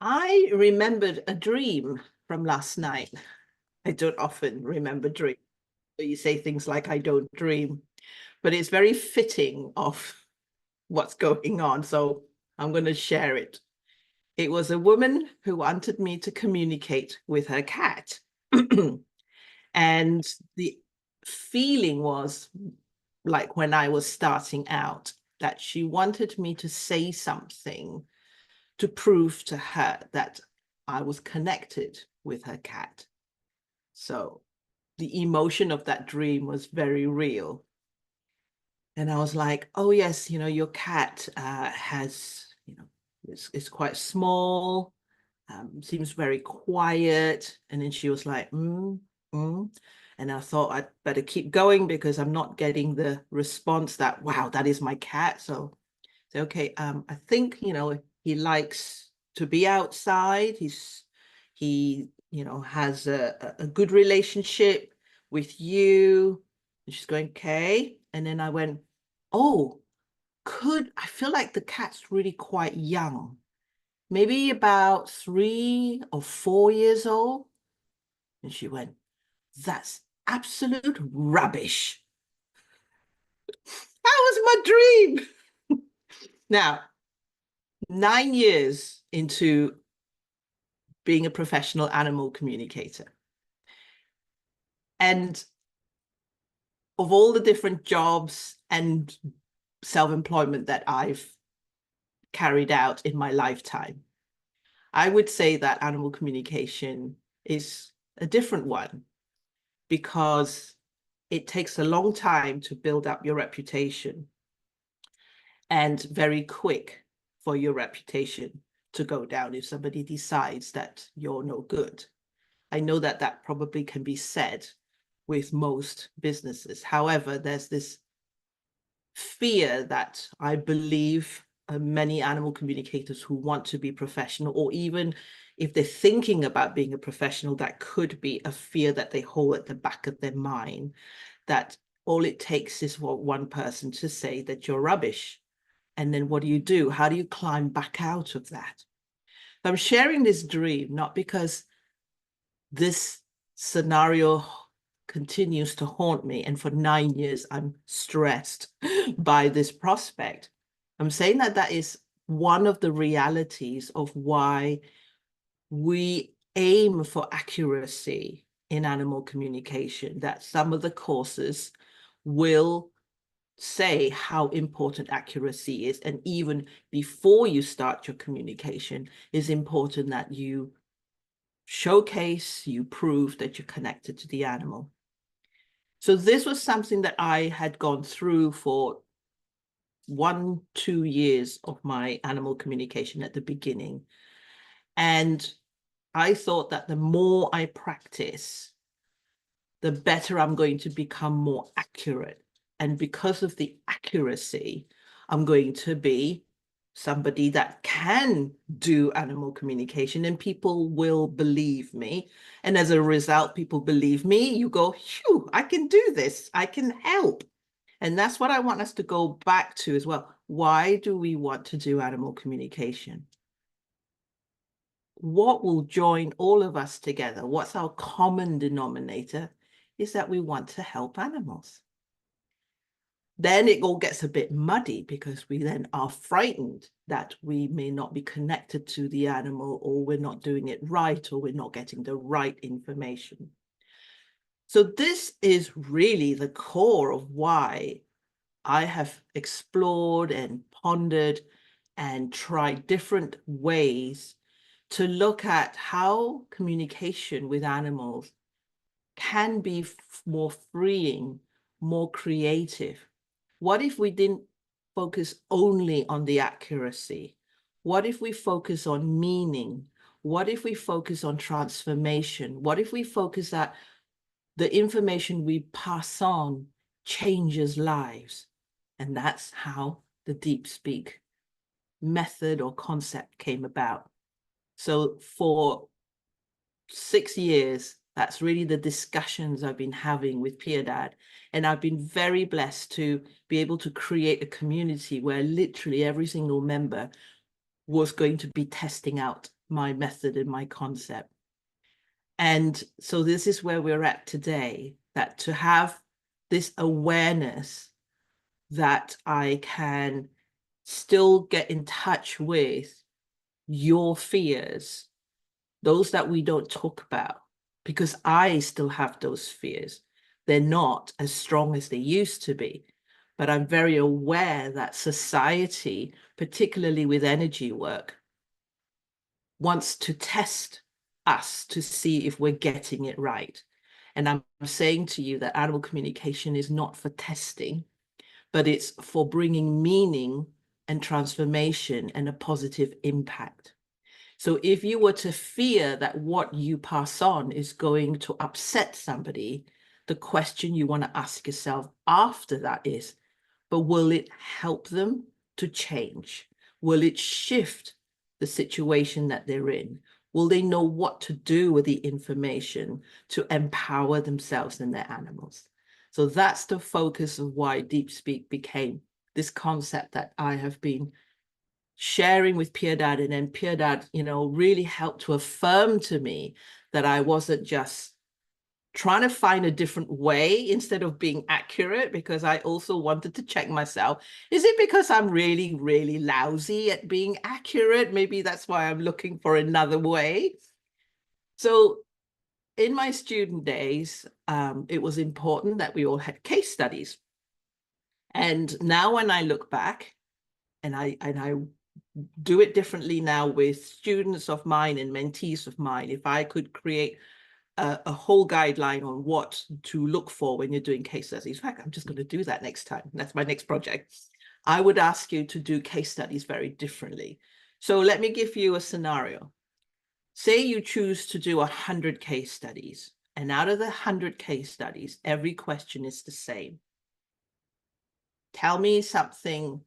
I remembered a dream from last night. I don't often remember dreams. So you say things like, I don't dream, but it's very fitting of what's going on. So I'm going to share it. It was a woman who wanted me to communicate with her cat. And the feeling was like when I was starting out, that she wanted me to say something to prove to her that I was connected with her cat. So the emotion of that dream was very real. And I was like, oh, yes, your cat has, it's quite small, seems very quiet. And then she was like, mm. And I thought I'd better keep going because I'm not getting the response that, wow, that is my cat. So, okay, I think, he likes to be outside. He, has a good relationship with you. And she's going, okay. And then I went, oh, I feel like the cat's really quite young, maybe about 3 or 4 years old. And she went, that's absolute rubbish. That was my dream. Now, 9 years into being a professional animal communicator, and of all the different jobs and self-employment that I've carried out in my lifetime, I would say that animal communication is a different one because it takes a long time to build up your reputation and very quick for your reputation to go down if somebody decides that you're no good. I know that that probably can be said with most businesses. However, there's this fear that I believe many animal communicators who want to be professional, or even if they're thinking about being a professional, that could be a fear that they hold at the back of their mind, that all it takes is for one person to say that you're rubbish. And then what do? How do you climb back out of that? I'm sharing this dream not because this scenario continues to haunt me, and for 9 years I'm stressed by this prospect. I'm saying that that is one of the realities of why we aim for accuracy in animal communication, that some of the courses will say how important accuracy is, and even before you start your communication, is important that you showcase, you prove that you're connected to the animal. So this was something that I had gone through for 1-2 years of my animal communication at the beginning. And I thought that the more I practice, the better I'm going to become more accurate. And because of the accuracy, I'm going to be somebody that can do animal communication, and people will believe me. And as a result, people believe me. You go, phew, I can do this. I can help. And that's what I want us to go back to as well. Why do we want to do animal communication? What will join all of us together? What's our common denominator? Is that we want to help animals. Then it all gets a bit muddy because we then are frightened that we may not be connected to the animal, or we're not doing it right, or we're not getting the right information. So this is really the core of why I have explored and pondered and tried different ways to look at how communication with animals can be more freeing, more creative. What if we didn't focus only on the accuracy? What if we focus on meaning? What if we focus on transformation? What if we focus that the information we pass on changes lives? And that's how the Deep Speak method or concept came about. So for 6 years, that's really the discussions I've been having with Piedad. And I've been very blessed to be able to create a community where literally every single member was going to be testing out my method and my concept. And so this is where we're at today, that to have this awareness that I can still get in touch with your fears, those that we don't talk about, because I still have those fears. They're not as strong as they used to be, but I'm very aware that society, particularly with energy work, wants to test us to see if we're getting it right. And I'm saying to you that animal communication is not for testing, but it's for bringing meaning and transformation and a positive impact. So if you were to fear that what you pass on is going to upset somebody, the question you want to ask yourself after that is, but will it help them to change? Will it shift the situation that they're in? Will they know what to do with the information to empower themselves and their animals? So that's the focus of why Deep Speak became this concept that I have been sharing with Peer Dad, and then Peer Dad, really helped to affirm to me that I wasn't just trying to find a different way instead of being accurate, because I also wanted to check myself. Is it because I'm really, really lousy at being accurate? Maybe that's why I'm looking for another way. So in my student days, it was important that we all had case studies. And now when I look back, and I do it differently now with students of mine and mentees of mine, if I could create a whole guideline on what to look for when you're doing case studies. In fact, I'm just going to do that next time. That's my next project. I would ask you to do case studies very differently. So let me give you a scenario. Say you choose to do 100 case studies, and out of the 100 case studies, every question is the same. Tell me something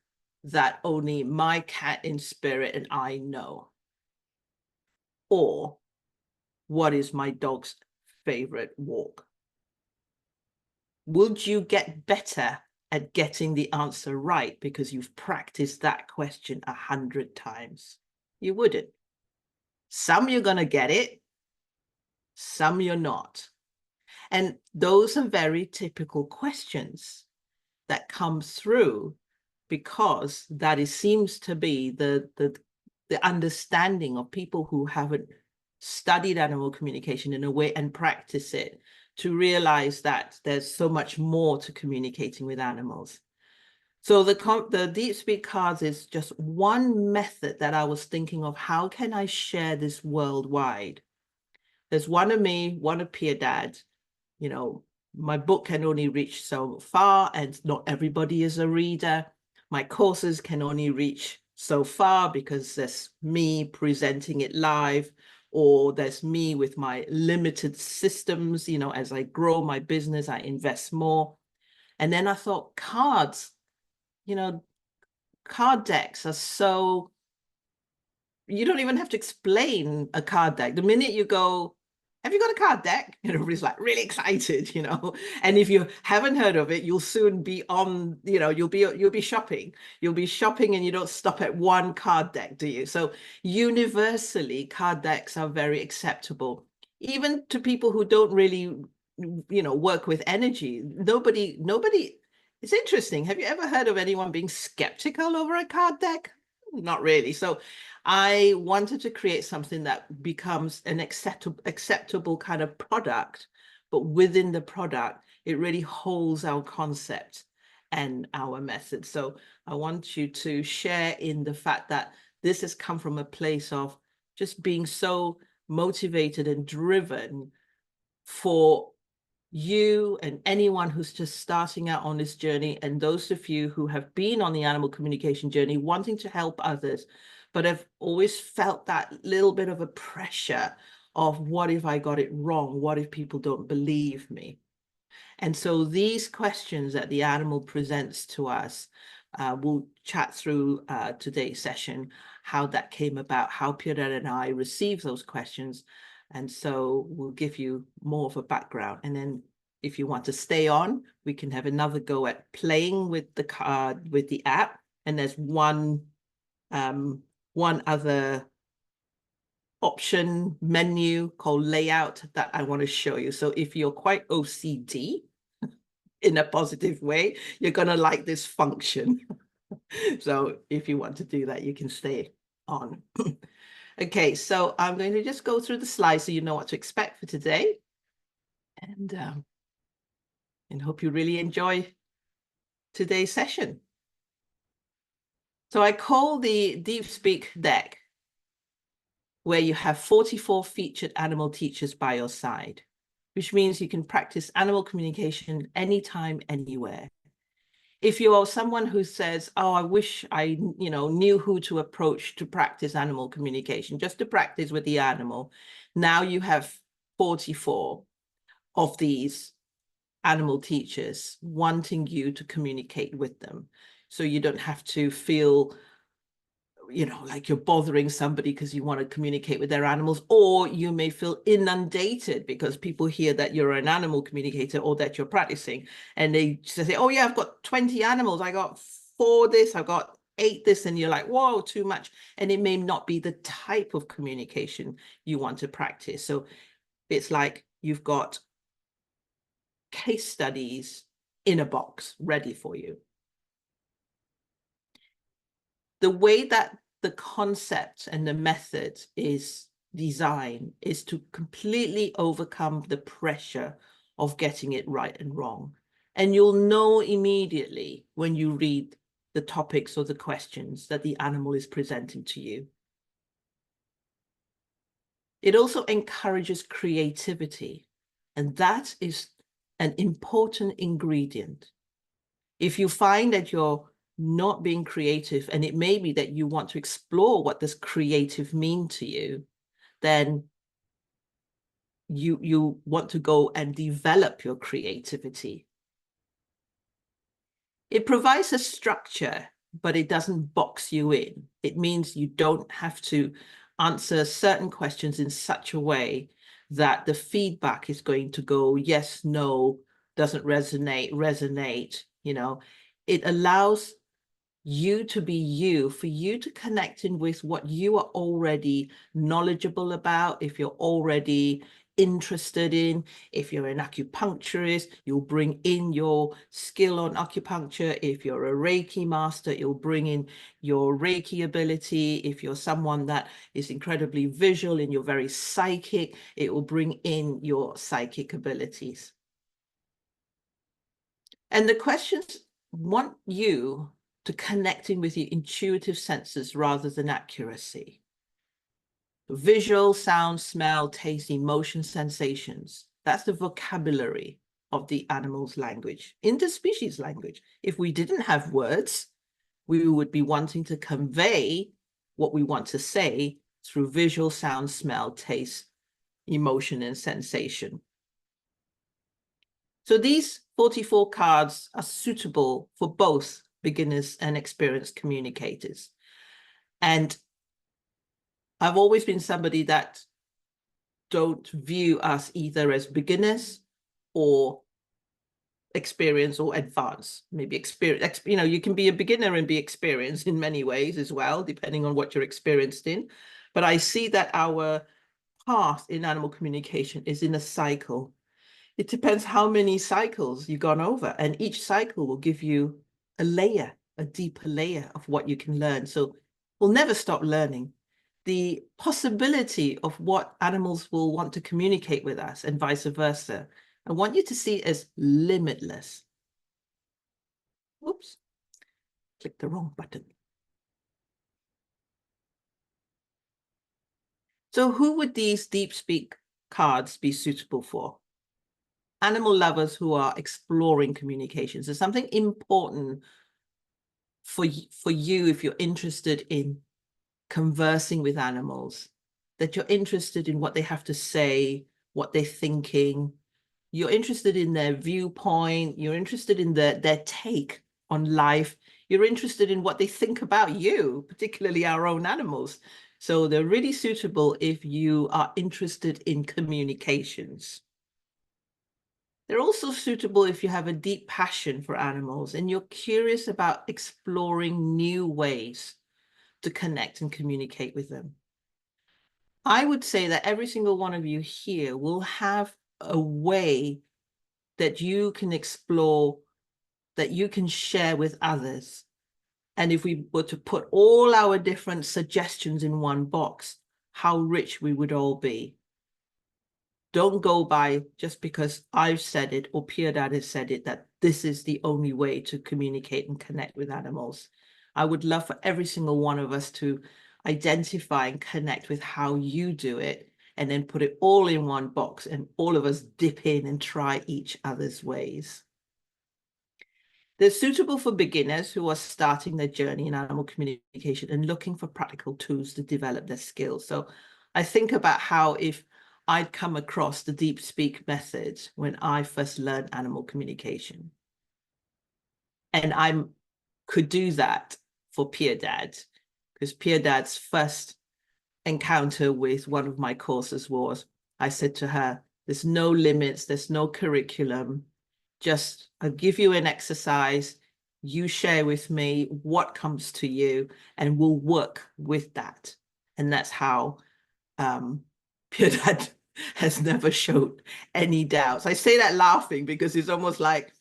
that only my cat in spirit and I know. Or what is my dog's favorite walk? Would you get better at getting the answer right because you've practiced that question 100 times? You wouldn't. Some you're going to get it, some you're not. And those are very typical questions that come through, because that seems to be the understanding of people who haven't studied animal communication in a way and practice it, to realize that there's so much more to communicating with animals. So the Deep Speak cards is just one method that I was thinking of. How can I share this worldwide? There's one of me, one of Peer Dad. My book can only reach so far, and not everybody is a reader. My courses can only reach so far because there's me presenting it live, or there's me with my limited systems. As I grow my business, I invest more. And then I thought cards, card decks are so, you don't even have to explain a card deck. The minute you go, have you got a card deck? And everybody's like really excited, And if you haven't heard of it, you'll soon be on, you'll be shopping. You'll be shopping, and you don't stop at one card deck, do you? So universally, card decks are very acceptable, even to people who don't really, work with energy. Nobody. It's interesting. Have you ever heard of anyone being skeptical over a card deck? Not really. So I wanted to create something that becomes an acceptable kind of product, but within the product, it really holds our concept and our method. So I want you to share in the fact that this has come from a place of just being so motivated and driven for you and anyone who's just starting out on this journey, and those of you who have been on the animal communication journey wanting to help others, but have always felt that little bit of a pressure of, what if I got it wrong? What if people don't believe me? And so these questions that the animal presents to us, we'll chat through today's session, how that came about, how Pierre and I received those questions. And so we'll give you more of a background. And then if you want to stay on, we can have another go at playing with the card, with the app. And there's one other option menu called layout that I want to show you. So if you're quite OCD in a positive way, you're going to like this function. So if you want to do that, you can stay on. Okay, so I'm going to just go through the slides so you know what to expect for today. And hope you really enjoy today's session. So I call the Deep Speak deck, where you have 44 featured animal teachers by your side, which means you can practice animal communication anytime, anywhere. If you are someone who says, oh, I wish I knew who to approach to practice animal communication, just to practice with the animal, now you have 44 of these animal teachers wanting you to communicate with them. So you don't have to feel like you're bothering somebody because you want to communicate with their animals, or you may feel inundated because people hear that you're an animal communicator or that you're practicing, and they say, oh yeah, I've got 20 animals, I got 4 this, I've got 8 this, and you're like, whoa, too much. And it may not be the type of communication you want to practice. So it's like you've got case studies in a box ready for you. The way that the concept and the method is designed is to completely overcome the pressure of getting it right and wrong. And you'll know immediately when you read the topics or the questions that the animal is presenting to you. It also encourages creativity, and that is an important ingredient. If you find that you're not being creative, and it may be that you want to explore what does creative mean to you, then you want to go and develop your creativity. It provides a structure, but it doesn't box you in. It means you don't have to answer certain questions in such a way that the feedback is going to go yes, no, doesn't resonate. It allows you to be you, for you to connect in with what you are already knowledgeable about. If you're already interested in, if you're an acupuncturist, you'll bring in your skill on acupuncture. If you're a Reiki master, you'll bring in your Reiki ability. If you're someone that is incredibly visual and you're very psychic, it will bring in your psychic abilities. And the questions want you to connecting with your intuitive senses rather than accuracy. Visual, sound, smell, taste, emotion, sensations. That's the vocabulary of the animal's language, interspecies language. If we didn't have words, we would be wanting to convey what we want to say through visual, sound, smell, taste, emotion, and sensation. So these 44 cards are suitable for both beginners and experienced communicators. And I've always been somebody that don't view us either as beginners or experienced or advanced. Maybe experience, you can be a beginner and be experienced in many ways as well, depending on what you're experienced in. But I see that our path in animal communication is in a cycle. It depends how many cycles you've gone over, and each cycle will give you a deeper layer of what you can learn. So we'll never stop learning. The possibility of what animals will want to communicate with us and vice versa, I want you to see it as limitless. Oops, clicked the wrong button. So who would these deep speak cards be suitable for? Animal lovers who are exploring communications. There's something important for you if you're interested in conversing with animals, that you're interested in what they have to say, what they're thinking. You're interested in their viewpoint. You're interested in their take on life. You're interested in what they think about you, particularly our own animals. So they're really suitable if you are interested in communications. They're also suitable if you have a deep passion for animals and you're curious about exploring new ways to connect and communicate with them. I would say that every single one of you here will have a way that you can explore, that you can share with others. And if we were to put all our different suggestions in one box, how rich we would all be. Don't go by just because I've said it or Pierre Dad has said it, that this is the only way to communicate and connect with animals. I would love for every single one of us to identify and connect with how you do it, and then put it all in one box and all of us dip in and try each other's ways. They're suitable for beginners who are starting their journey in animal communication and looking for practical tools to develop their skills. So I think about how if I'd come across the deep speak method when I first learned animal communication, and I could do that for Pierre Dad, because Pierre Dad's first encounter with one of my courses was, I said to her, there's no limits, there's no curriculum. Just I'll give you an exercise, you share with me what comes to you, and we'll work with that. And that's how Pierre Dad has never showed any doubts. I say that laughing because it's almost like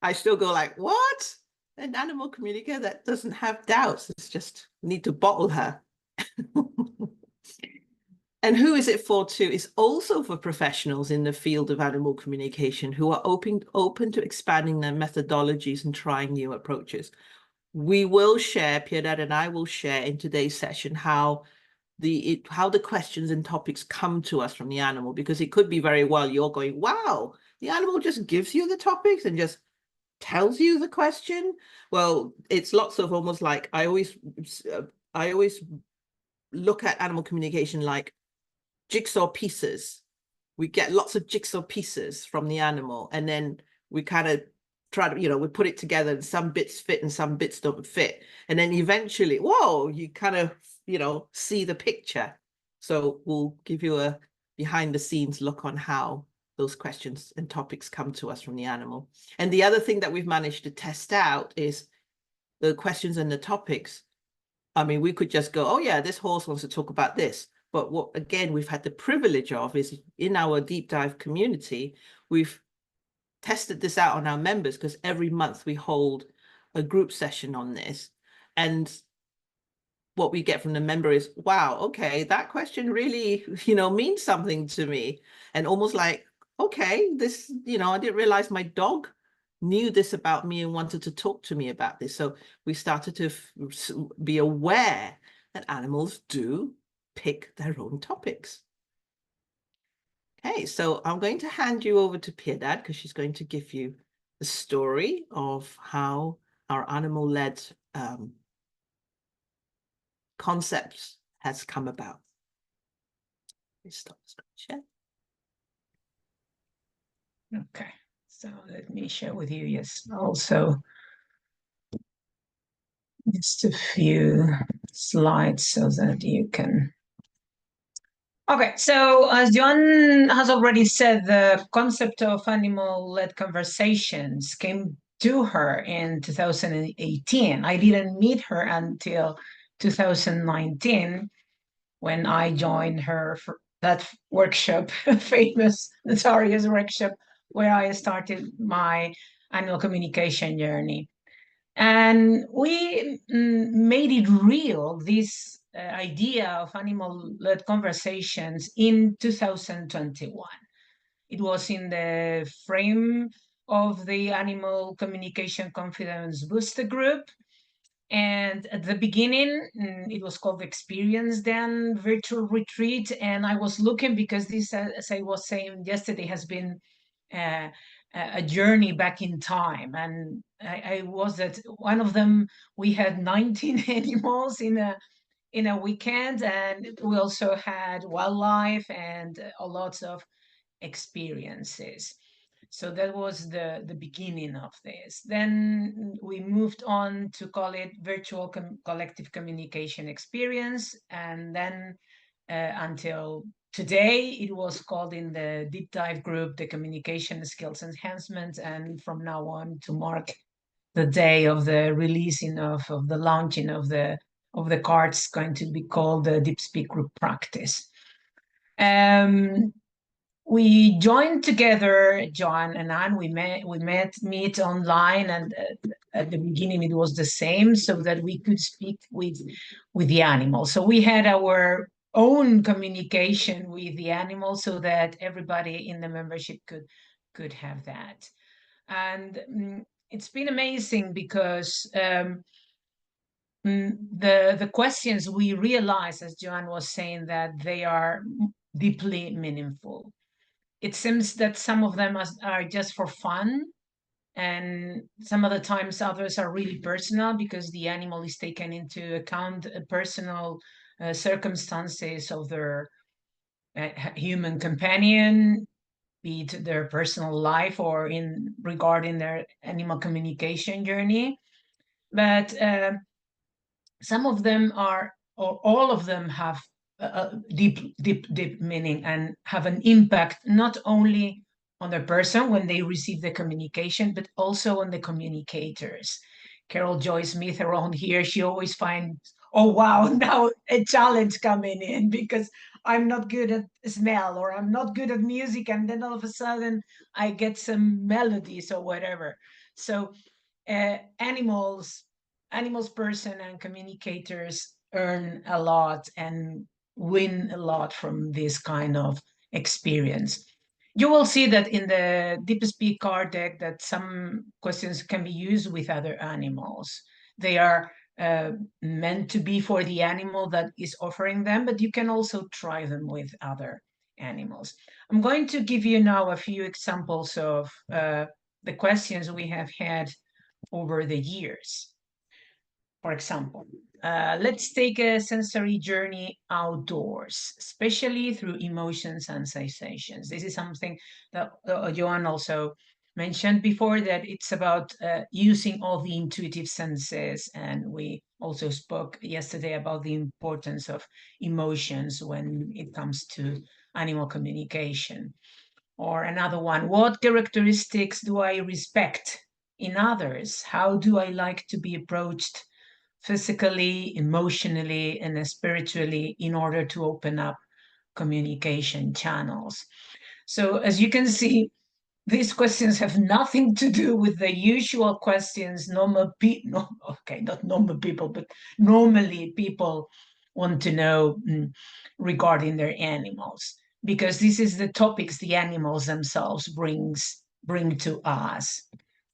I still go like, what? An animal communicator that doesn't have doubts. It's just need to bottle her. And who is it for too? It's also for professionals in the field of animal communication who are open to expanding their methodologies and trying new approaches. We will share, Pierre Dad and I will share in today's session how the questions and topics come to us from the animal, because it could be very well you're going, wow, the animal just gives you the topics and just tells you the question. Well, it's lots of almost like I always look at animal communication like jigsaw pieces. We get lots of jigsaw pieces from the animal, and then we kind of try to, we put it together, and some bits fit and some bits don't fit. And then eventually, whoa, you kind of, see the picture. So we'll give you a behind the scenes look on how those questions and topics come to us from the animal. And the other thing that we've managed to test out is the questions and the topics. I mean, we could just go, oh yeah, this horse wants to talk about this. But what, again, we've had the privilege of is in our deep dive community, we've tested this out on our members, because every month we hold a group session on this. And what we get from the member is, wow, okay, that question really, means something to me. And almost like, okay, this, I didn't realize my dog knew this about me and wanted to talk to me about this. So we started to be aware that animals do pick their own topics. Okay, so I'm going to hand you over to Pierre Dad, because she's going to give you the story of how our animal-led concepts has come about. Stop share. Okay, so let me share with you, yes, also just a few slides so that you can. Okay, so as Joan has already said, the concept of animal-led conversations came to her in 2018. I didn't meet her until 2019 when I joined her for that workshop, famous, notorious workshop, where I started my animal communication journey. And we made it real, this idea of animal-led conversations, in 2021. It was in the frame of the Animal Communication Confidence Booster Group. And at the beginning, it was called Experience Then Virtual Retreat. And I was looking because this, as I was saying yesterday, has been a journey back in time. And I was at one of them. We had 19 animals in a weekend, and we also had wildlife and a lots of experiences. So that was the beginning of this. Then we moved on to call it virtual collective communication experience. And then until today, it was called in the deep dive group, the communication skills enhancement. And from now on, to mark the day of the releasing of the launching of the cards, going to be called the Deep Speak Group Practice. We joined together, John and Anne. Meet online, and at the beginning it was the same, so that we could speak with the animals. So we had our own communication with the animals, so that everybody in the membership could have that. And it's been amazing because the questions, we realize, as Joanne was saying, that they are deeply meaningful. It seems that some of them are just for fun, and some of the times others are really personal, because the animal is taken into account personal circumstances of their human companion, be it their personal life or in regarding their animal communication journey. But some of them are, or all of them have a deep meaning, and have an impact not only on the person when they receive the communication, but also on the communicators. Carol Joy Smith around here, she always finds, oh wow, now a challenge coming in, because I'm not good at smell, or I'm not good at music, and then all of a sudden I get some melodies or whatever. So animals, person and communicators earn a lot and win a lot from this kind of experience. You will see that in the Deep Speak card deck that some questions can be used with other animals. They are meant to be for the animal that is offering them, but you can also try them with other animals. I'm going to give you now a few examples of the questions we have had over the years. For example, let's take a sensory journey outdoors, especially through emotions and sensations. This is something that Johan also mentioned before, that it's about using all the intuitive senses. And we also spoke yesterday about the importance of emotions when it comes to animal communication. Or another one, what characteristics do I respect in others? How do I like to be approached physically, emotionally, and spiritually in order to open up communication channels? So, as you can see, these questions have nothing to do with the usual questions not normal people, but normally people want to know regarding their animals, because this is the topics the animals themselves bring to us.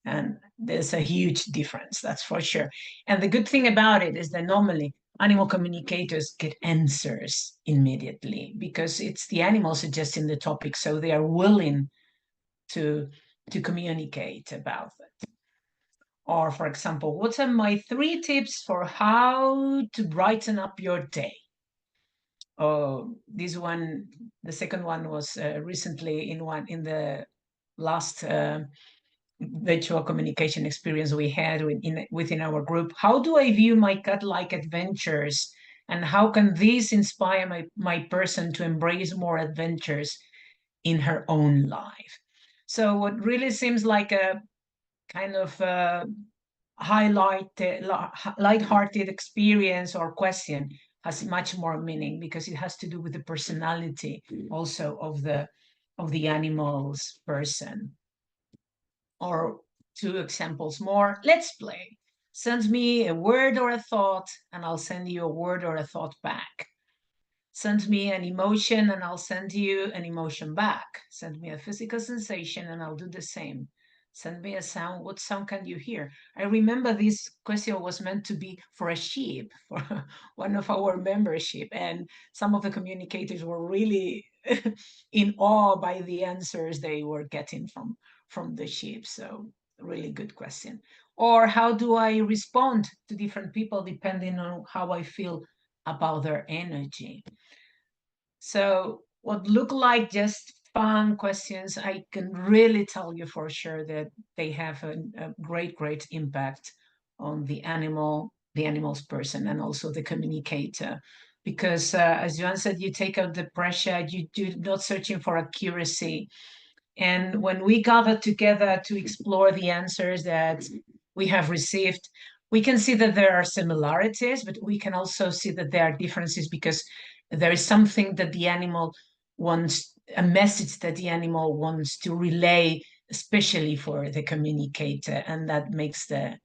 And there's a huge difference, that's for sure. And the good thing about it is that normally animal communicators get answers immediately, because it's the animal suggesting the topic, so they are willing to communicate about it. Or, for example, what are my 3 tips for how to brighten up your day? Oh, this one, the second one was recently in the last virtual communication experience we had within our group. How do I view my cat-like adventures, and how can this inspire my person to embrace more adventures in her own life? So what really seems like a kind of light-hearted experience or question has much more meaning, because it has to do with the personality also of the animal's person. Or 2 examples more. Let's play. Send me a word or a thought, and I'll send you a word or a thought back. Send me an emotion, and I'll send you an emotion back. Send me a physical sensation, and I'll do the same. Send me a sound. What sound can you hear? I remember this question was meant to be for a sheep, for one of our membership, and some of the communicators were really in awe by the answers they were getting from the sheep. So really good question. Or how do I respond to different people depending on how I feel about their energy? So what look like just fun questions, I can really tell you for sure that they have a great impact on the animal's person, and also the communicator. Because as Johan said, you take out the pressure, you do not searching for accuracy. And when we gather together to explore the answers that we have received, we can see that there are similarities, but we can also see that there are differences, because there is something that the animal wants, a message that the animal wants to relay, especially for the communicator, and that makes the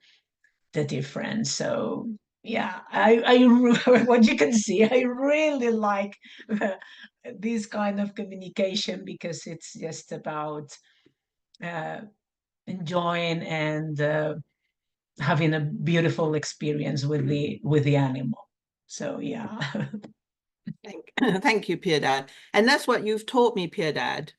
difference. So yeah, what you can see, I really like this kind of communication, because it's just about enjoying and having a beautiful experience with the animal. So yeah. Thank you, Piedad. And that's what you've taught me, Piedad,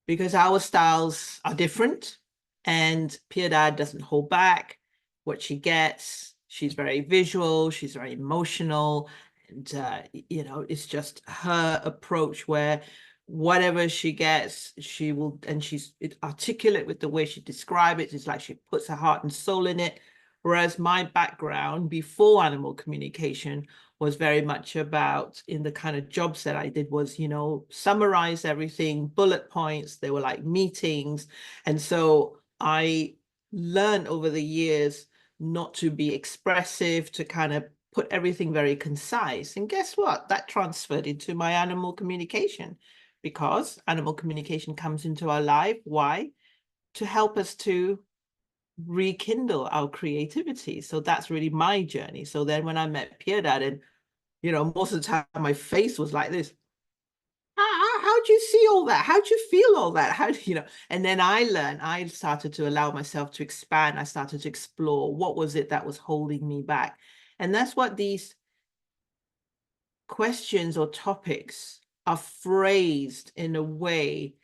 because our styles are different, and Piedad doesn't hold back what she gets. She's very visual, she's very emotional, and you know, it's just her approach where whatever she gets, she will, and she's articulate with the way she describes it. It's like she puts her heart and soul in it. Whereas my background before animal communication was very much about, in the kind of jobs that I did, was, you know, summarize everything, bullet points. They were like meetings. And so I learned over the years not to be expressive, to kind of put everything very concise. And guess what? That transferred into my animal communication, because animal communication comes into our life. Why? To help us to rekindle our creativity. So that's really my journey. So then when I met Piedad, and you know, most of the time my face was like this. How'd you see all that? How'd you feel all that? How do you know? And then I started to allow myself to expand. I started to explore what was it that was holding me back. And that's what these questions or topics are phrased in a way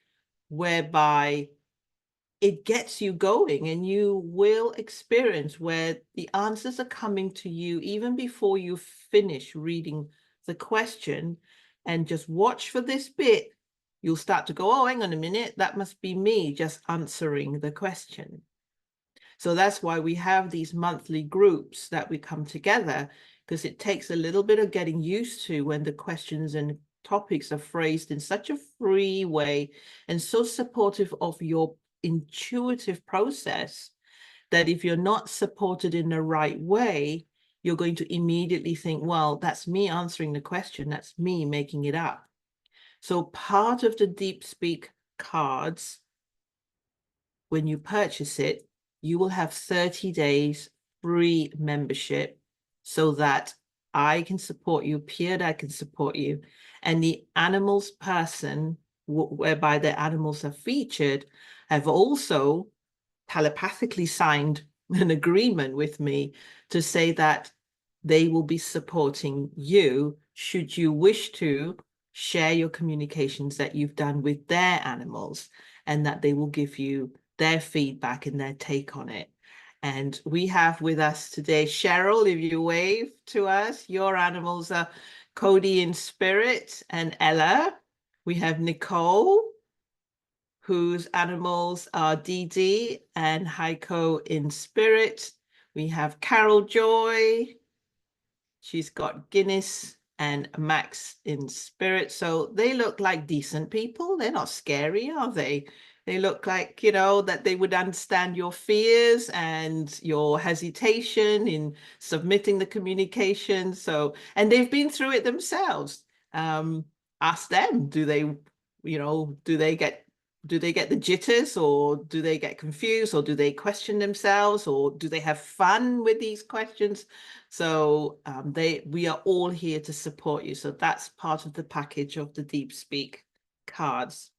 whereby it gets you going, and you will experience where the answers are coming to you even before you finish reading the question. And just watch for this bit. You'll start to go, oh, hang on a minute, that must be me just answering the question. So that's why we have these monthly groups that we come together, because it takes a little bit of getting used to when the questions and topics are phrased in such a free way and so supportive of your intuitive process, that if you're not supported in the right way, you're going to immediately think, well, that's me answering the question, that's me making it up. So part of the Deep Speak cards, when you purchase it, you will have 30 days free membership, so that I can support you, Piedad can support you, and the animals person, whereby the animals are featured, have also telepathically signed an agreement with me to say that they will be supporting you should you wish to share your communications that you've done with their animals, and that they will give you their feedback and their take on it. And we have with us today, Cheryl, if you wave to us. Your animals are Cody in spirit and Ella. We have Nicole, whose animals are Dee Dee and Heiko in spirit. We have Carol Joy. She's got Guinness and Max in spirit. So they look like decent people. They're not scary, are they? They look like, you know, that they would understand your fears and your hesitation in submitting the communication. So, and they've been through it themselves. Ask them, do they, you know, do they get the jitters, or do they get confused, or do they question themselves, or do they have fun with these questions? So we are all here to support you. So that's part of the package of the Deep Speak cards.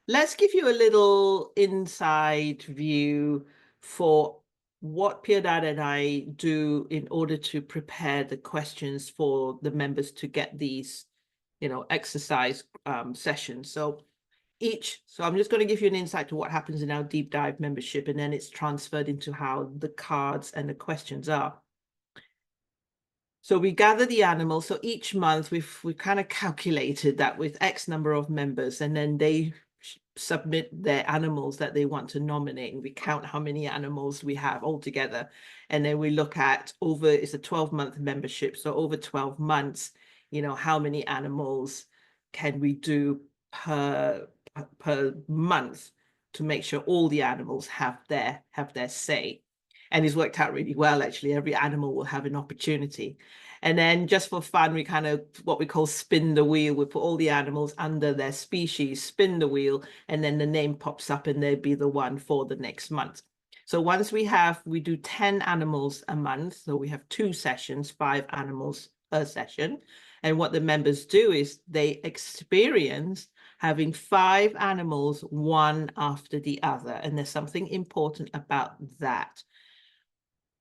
Let's give you a little inside view for what Piedad and I do in order to prepare the questions for the members to get these, you know, exercise sessions. So I'm just going to give you an insight to what happens in our deep dive membership, and then it's transferred into how the cards and the questions are. So we gather the animals. So each month we've kind of calculated that with X number of members, and then they submit their animals that they want to nominate, and we count how many animals we have altogether. And then we look at it's a 12-month membership. So over 12 months, you know, how many animals can we do per month to make sure all the animals have their say. And it's worked out really well, actually. Every animal will have an opportunity. And then just for fun, we kind of what we call spin the wheel. We put all the animals under their species, spin the wheel, and then the name pops up and they'll be the one for the next month. So once we do 10 animals a month. So we have 2 sessions, 5 animals a session. And what the members do is they experience having 5 animals, one after the other. And there's something important about that.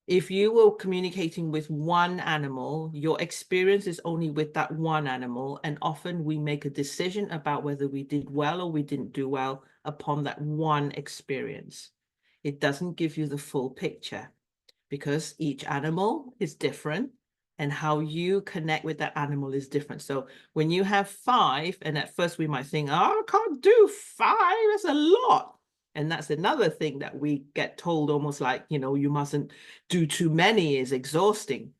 If you were communicating with one animal, your experience is only with that one animal. And often we make a decision about whether we did well or we didn't do well upon that one experience. It doesn't give you the full picture because each animal is different and how you connect with that animal is different. So when you have 5, and at first we might think, oh, I can't do 5, that's a lot. And that's another thing that we get told almost like, you mustn't do too many, is exhausting.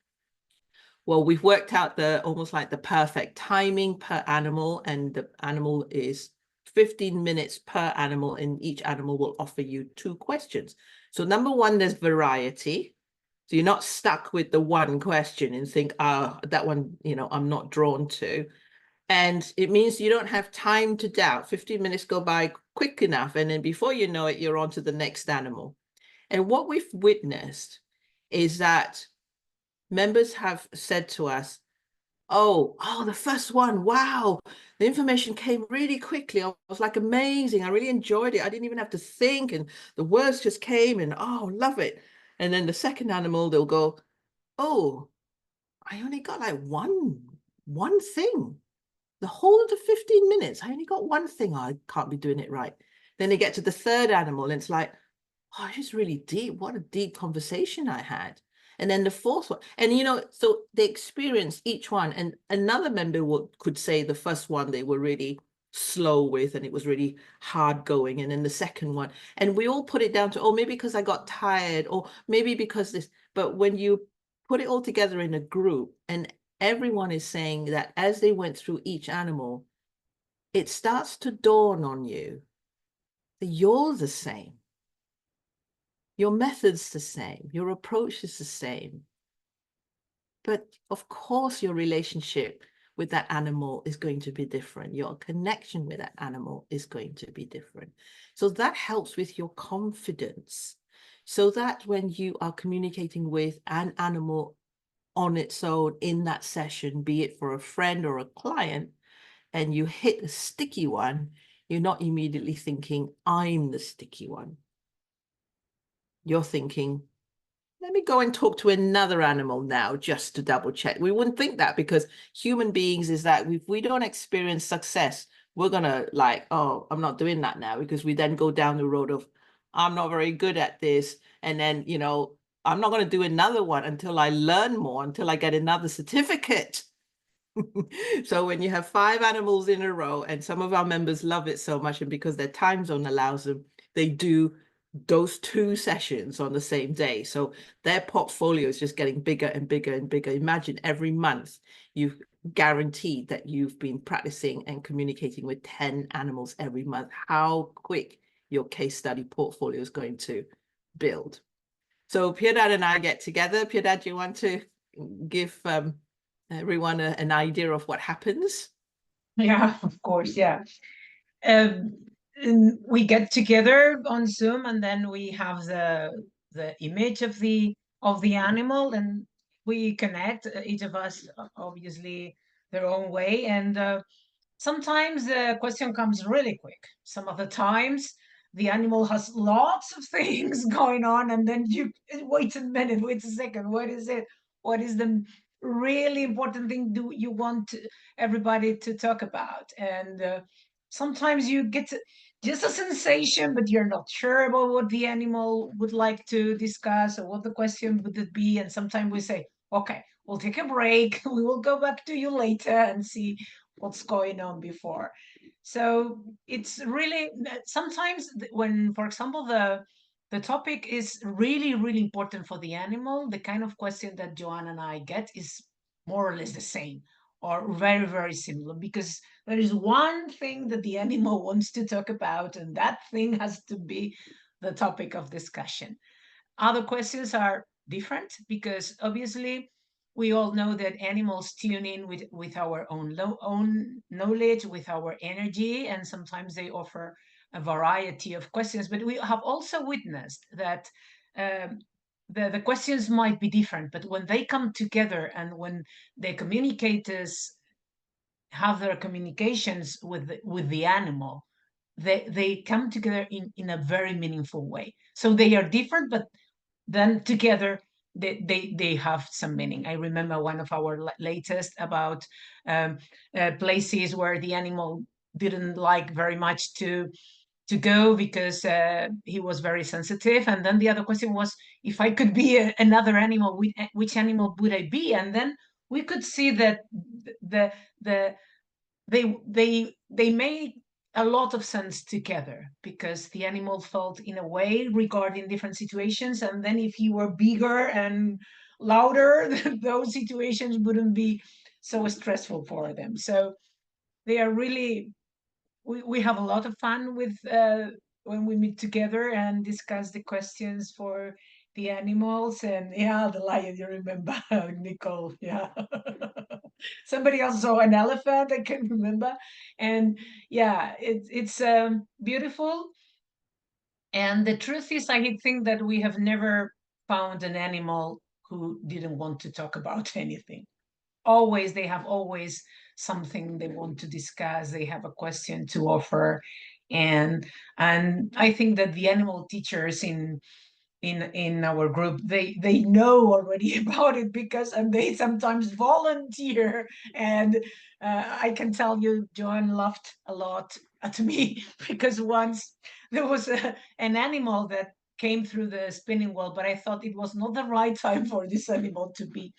Well, we've worked out almost like the perfect timing per animal, and the animal is 15 minutes per animal, and each animal will offer you 2 questions. So number 1, there's variety. So you're not stuck with the one question and think, that one, I'm not drawn to. And it means you don't have time to doubt. 15 minutes go by quick enough. And then before you know it, you're on to the next animal. And what we've witnessed is that members have said to us, oh, the first one, wow, the information came really quickly. I was like, amazing. I really enjoyed it. I didn't even have to think. And the words just came and, love it. And then the second animal, they'll go, oh, I only got like one thing. The whole of the 15 minutes, I only got one thing. I can't be doing it right. Then they get to the third animal and it's like, it's just really deep. What a deep conversation I had. And then the fourth one, and so they experience each one. And another member could say the first one they were really slow with and it was really hard going. And then the second one, and we all put it down to, maybe because I got tired, or maybe because this. But when you put it all together in a group and everyone is saying that as they went through each animal, it starts to dawn on you that you're the same. Your method's the same. Your approach is the same. But of course, your relationship with that animal is going to be different. Your connection with that animal is going to be different. So that helps with your confidence. So that when you are communicating with an animal on its own in that session, be it for a friend or a client, and you hit a sticky one, you're not immediately thinking, I'm the sticky one. You're thinking, let me go and talk to another animal now just to double check. We wouldn't think that because human beings is that if we don't experience success, we're going to like, I'm not doing that now, because we then go down the road of, I'm not very good at this. And then, I'm not going to do another one until I learn more, until I get another certificate. So when you have 5 animals in a row, and some of our members love it so much, and because their time zone allows them, they do those 2 sessions on the same day. So their portfolio is just getting bigger and bigger and bigger. Imagine every month you've guaranteed that you've been practicing and communicating with 10 animals every month. How quick your case study portfolio is going to build. So Piedad and I get together. Piedad, do you want to give everyone an idea of what happens? Yeah, of course. Yeah. Um, we get together on Zoom, and then we have the image of the animal, and we connect, each of us, obviously their own way. And sometimes the question comes really quick. Some of the times the animal has lots of things going on, and then you wait a minute, wait a second, what is it? What is the really important thing do you want everybody to talk about? And sometimes you get just a sensation, but you're not sure about what the animal would like to discuss or what the question would it be. And sometimes we say, okay, we'll take a break. We will go back to you later and see what's going on before. So it's really sometimes when, for example, the topic is really, really important for the animal, the kind of question that Joanne and I get is more or less the same or very, very similar, because there is one thing that the animal wants to talk about, and that thing has to be the topic of discussion. Other questions are different because obviously we all know that animals tune in with our own knowledge, with our energy, and sometimes they offer a variety of questions. But we have also witnessed that um, the questions might be different, but when they come together and when the communicators have their communications with the animal, they come together in a very meaningful way. So they are different, but then together they have some meaning. I remember one of our latest about places where the animal didn't like very much to go because he was very sensitive. And then the other question was, if I could be another animal, which animal would I be? And then we could see that the they made a lot of sense together because the animal felt in a way regarding different situations, and then if you were bigger and louder those situations wouldn't be so stressful for them. So they are really, we have a lot of fun with when we meet together and discuss the questions for the animals. And yeah, the lion, you remember, Nicole, yeah. Somebody else saw an elephant, I can remember. And yeah, it's beautiful. And the truth is, I think that we have never found an animal who didn't want to talk about anything. Always, they have always something they want to discuss. They have a question to offer. And I think that the animal teachers in our group, they know already about it, because and they sometimes volunteer. And I can tell you Joan laughed a lot at me because once there was an animal that came through the spinning wheel, but I thought it was not the right time for this animal to be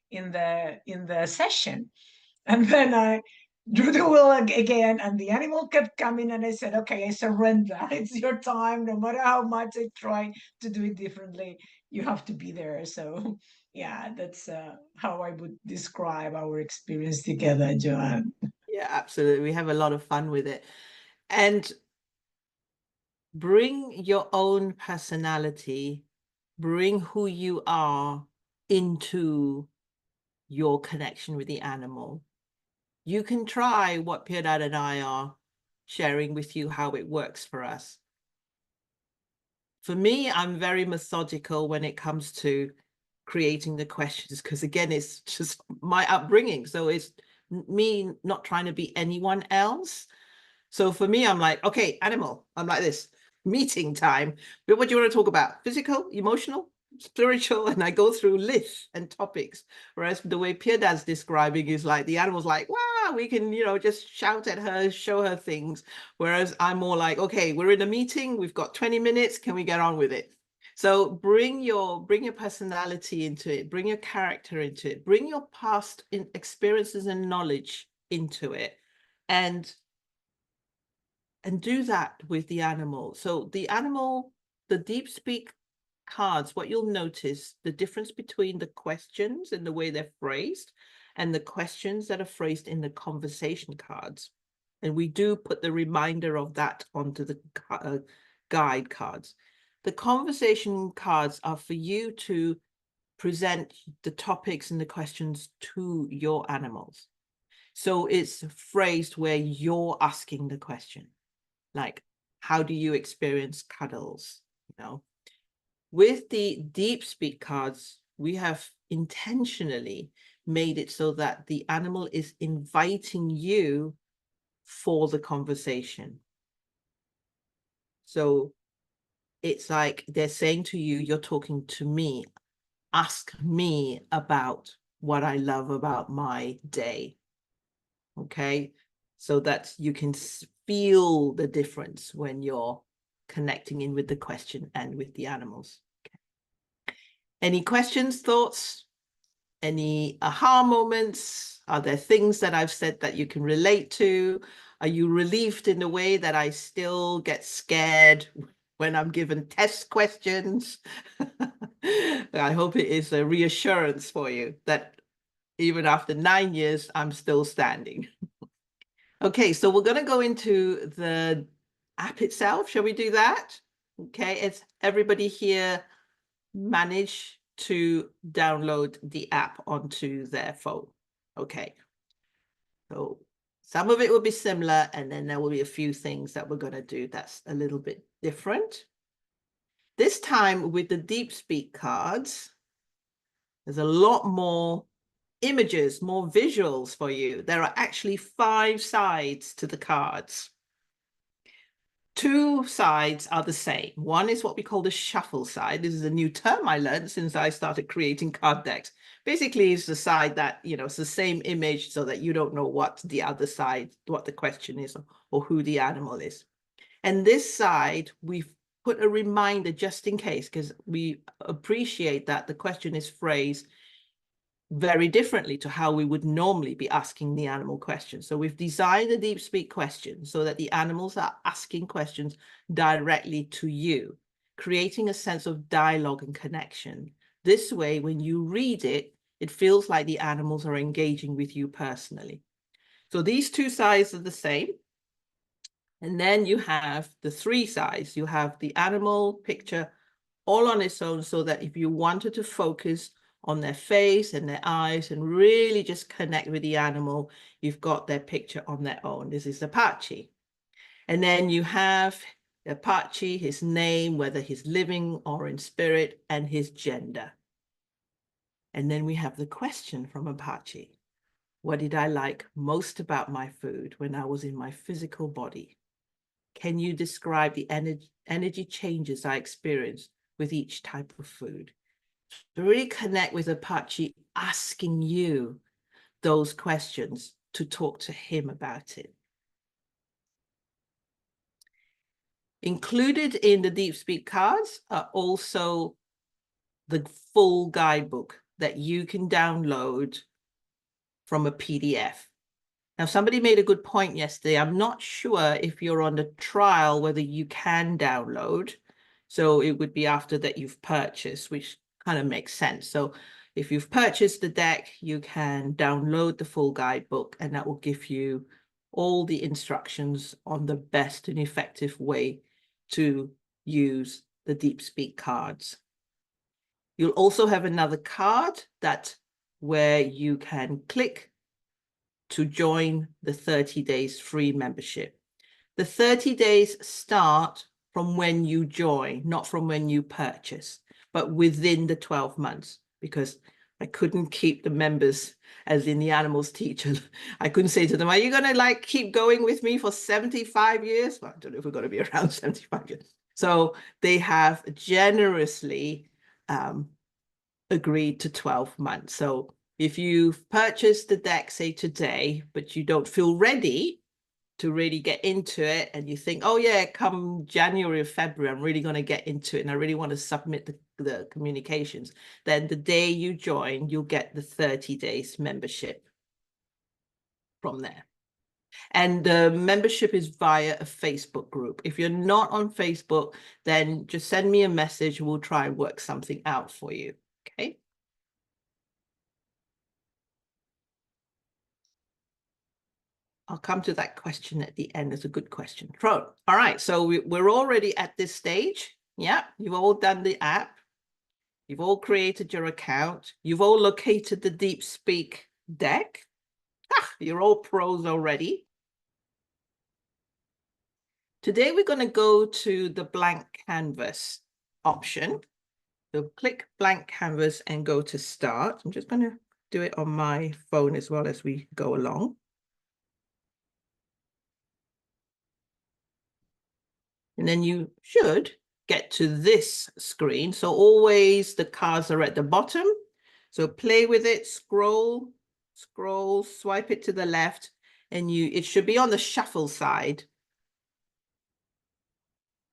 in the session. And then I drew the wheel again, and the animal kept coming. And I said, okay, I surrender. It's your time. No matter how much I try to do it differently, you have to be there. So, yeah, that's how I would describe our experience together, Joanne. Yeah, absolutely. We have a lot of fun with it. And bring your own personality, bring who you are into your connection with the animal. You can try what Piedad and I are sharing with you, how it works for us. For me, I'm very methodical when it comes to creating the questions, because again, it's just my upbringing. So it's me not trying to be anyone else. So for me, I'm like, okay, animal, I'm like this, meeting time. But what do you want to talk about? Physical, emotional, spiritual? And I go through lists and topics. Whereas the way Piedad's describing is like the animal's like, wow, we can, just shout at her, show her things. Whereas I'm more like, okay, we're in a meeting, we've got 20 minutes, can we get on with it? So bring your personality into it, bring your character into it, bring your past experiences and knowledge into it. And do that with the animal. So the animal, the deep speak cards, what you'll notice, the difference between the questions and the way they're phrased and the questions that are phrased in the conversation cards. And we do put the reminder of that onto the guide cards. The conversation cards are for you to present the topics and the questions to your animals. So it's phrased where you're asking the question. Like, how do you experience cuddles? With the deep speak cards, we have intentionally made it so that the animal is inviting you for the conversation. So it's like they're saying to you, you're talking to me, ask me about what I love about my day. Okay, so that you can feel the difference when you're connecting in with the question and with the animals. Okay. Any questions, thoughts, any aha moments? Are there things that I've said that you can relate to? Are you relieved in the way that I still get scared when I'm given test questions? I hope it is a reassurance for you that even after 9 years, I'm still standing. Okay, so we're going to go into the app itself. Shall we do that? Okay, is everybody here manage to download the app onto their phone? Okay. So some of it will be similar, and then there will be a few things that we're going to do that's a little bit different. This time with the deep speak cards, there's a lot more images, more visuals for you. There are actually 5 sides to the cards. 2 sides are the same. One is what we call the shuffle side. This is a new term I learned since I started creating card decks. Basically, it's the side that, it's the same image so that you don't know what the other side, what the question is, or who the animal is. And this side, we've put a reminder just in case, because we appreciate that the question is phrased very differently to how we would normally be asking the animal questions. So we've designed the deep speak question so that the animals are asking questions directly to you, creating a sense of dialogue and connection. This way, when you read it, it feels like the animals are engaging with you personally. So these 2 sides are the same. And then you have the 3 sides. You have the animal picture all on its own, so that if you wanted to focus on their face and their eyes and really just connect with the animal, you've got their picture on their own. This is Apache. And then you have Apache, his name, whether he's living or in spirit, and his gender. And then we have the question from Apache. What did I like most about my food when I was in my physical body? Can you describe the energy changes I experienced with each type of food? To really connect with Apache, asking you those questions to talk to him about it. Included in the Deep Speak cards are also the full guidebook that you can download from a PDF. Now, somebody made a good point yesterday. I'm not sure if you're on the trial whether you can download. So it would be after that you've purchased, which kind of makes sense. So if you've purchased the deck, you can download the full guidebook, and that will give you all the instructions on the best and effective way to use the Deep Speak cards. You'll also have another card where you can click to join the 30 days free membership. The 30 days start from when you join, not from when you purchase, but within the 12 months, because I couldn't keep the members, as in the animals teacher. I couldn't say to them, are you going to keep going with me for 75 years? Well, I don't know if we're going to be around 75 years. So they have generously agreed to 12 months. So if you've purchased the deck, say today, but you don't feel ready to really get into it, and you think, oh yeah, come January or February, I'm really going to get into it and I really want to submit the communications, then the day you join, you'll get the 30 days membership from there. And the membership is via a Facebook group. If you're not on Facebook, then just send me a message. We'll try and work something out for you. Okay. I'll come to that question at the end. It's a good question. All right, so we're already at this stage. Yeah, you've all done the app. You've all created your account. You've all located the Deep Speak deck. You're all pros already. Today, we're going to go to the blank canvas option. So click blank canvas and go to start. I'm just going to do it on my phone as well as we go along. And then you should get to this screen. So always the cards are at the bottom. So play with it, scroll, swipe it to the left, and it should be on the shuffle side.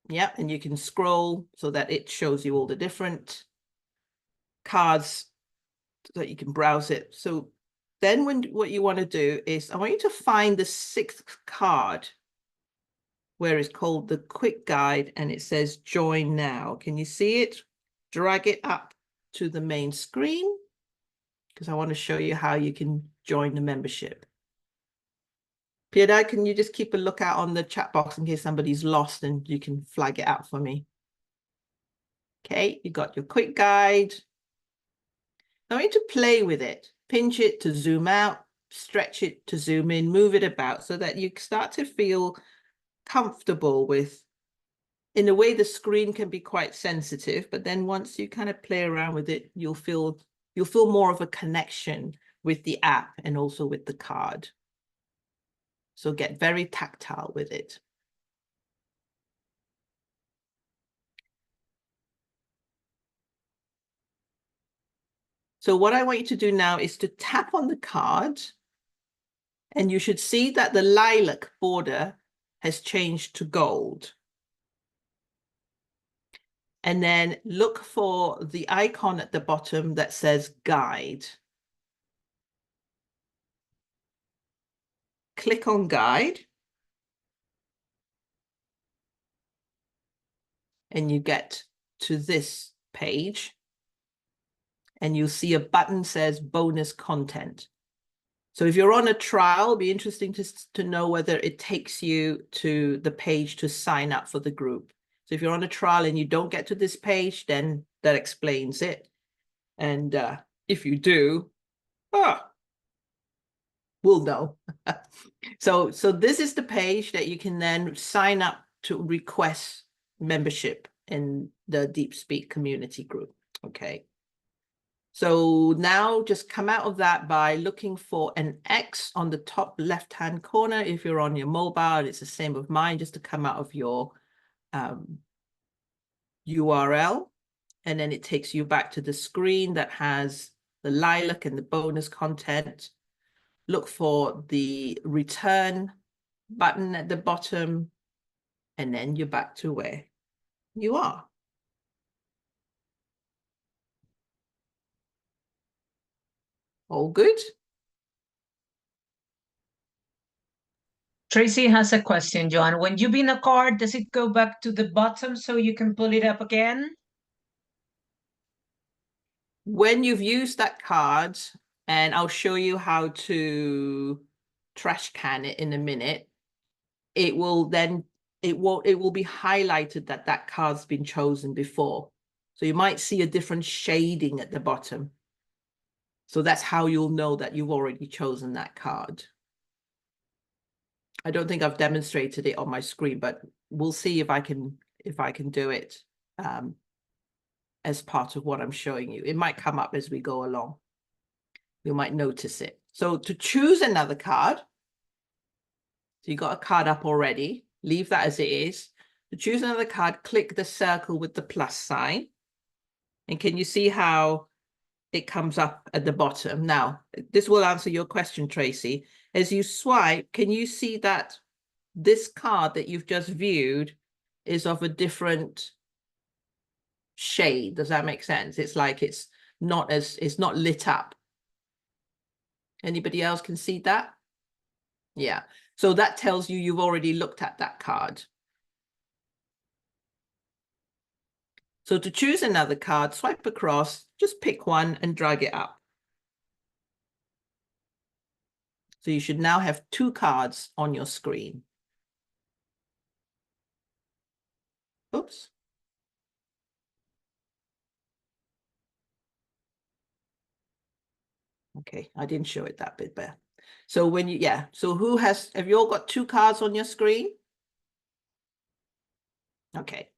Yep, and you can scroll so that it shows you all the different cards so that you can browse it. So then what you want to do is, I want you to find the 6th card where it's called the quick guide and it says join now. Can you see it? Drag it up to the main screen because I want to show you how you can join the membership. Piedad, can you just keep a lookout on the chat box in case somebody's lost and you can flag it out for me? Okay, you got your quick guide. Now I need to play with it. Pinch it to zoom out, stretch it to zoom in, move it about so that you start to feel comfortable with, in a way, the screen can be quite sensitive, but then once you kind of play around with it, you'll feel more of a connection with the app and also with the card. So get very tactile with it. So what I want you to do now is to tap on the card, and you should see that the lilac border has changed to gold. And then look for the icon at the bottom that says guide. Click on guide. And you get to this page. And you'll see a button says bonus content. So if you're on a trial, it'll be interesting to know whether it takes you to the page to sign up for the group. So if you're on a trial and you don't get to this page, then that explains it. And if you do, we'll know. So this is the page that you can then sign up to request membership in the DeepSpeak community group. Okay. So now just come out of that by looking for an X on the top left-hand corner. If you're on your mobile, it's the same with mine, just to come out of your URL. And then it takes you back to the screen that has the lilac and the bonus content. Look for the return button at the bottom, and then you're back to where you are. All good? Tracy has a question, Joan. When you bin a card, does it go back to the bottom so you can pull it up again? When you've used that card, and I'll show you how to trash can it in a minute, it will be highlighted that that card's been chosen before. So you might see a different shading at the bottom. So that's how you'll know that you've already chosen that card. I don't think I've demonstrated it on my screen, but we'll see if I can do it as part of what I'm showing you. It might come up as we go along. You might notice it. So to choose another card, so you got a card up already, leave that as it is. To choose another card, click the circle with the plus sign. And can you see how it comes up at the bottom? Now, this will answer your question, Tracy. As you swipe, can you see that this card that you've just viewed is of a different shade? Does that make sense? It's like it's not lit up. Anybody else can see that? Yeah. So that tells you you've already looked at that card. So to choose another card, swipe across, just pick one and drag it up. So you should now have two cards on your screen. Oops. Okay, I didn't show it that bit there. So when you, so have you all got two cards on your screen? Okay.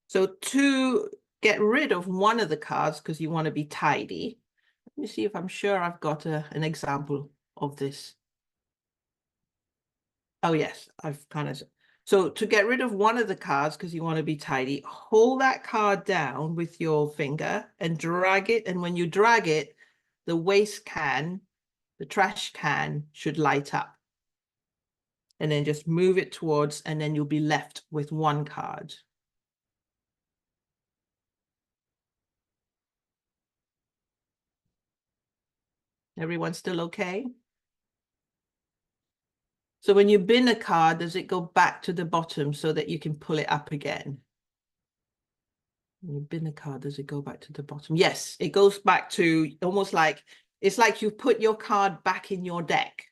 So to get rid of one of the cards, because you want to be tidy, let me see if I'm sure I've got an example of this. Oh yes, I've kind of. So to get rid of one of the cards, because you want to be tidy, hold that card down with your finger and drag it. And when you drag it, the waste can, the trash can should light up. And then just move it towards, and then you'll be left with one card. Everyone still okay? So when you bin a card, does it go back to the bottom so that you can pull it up again? When you bin a card, does it go back to the bottom? Yes, it goes back to almost like, it's like you put your card back in your deck.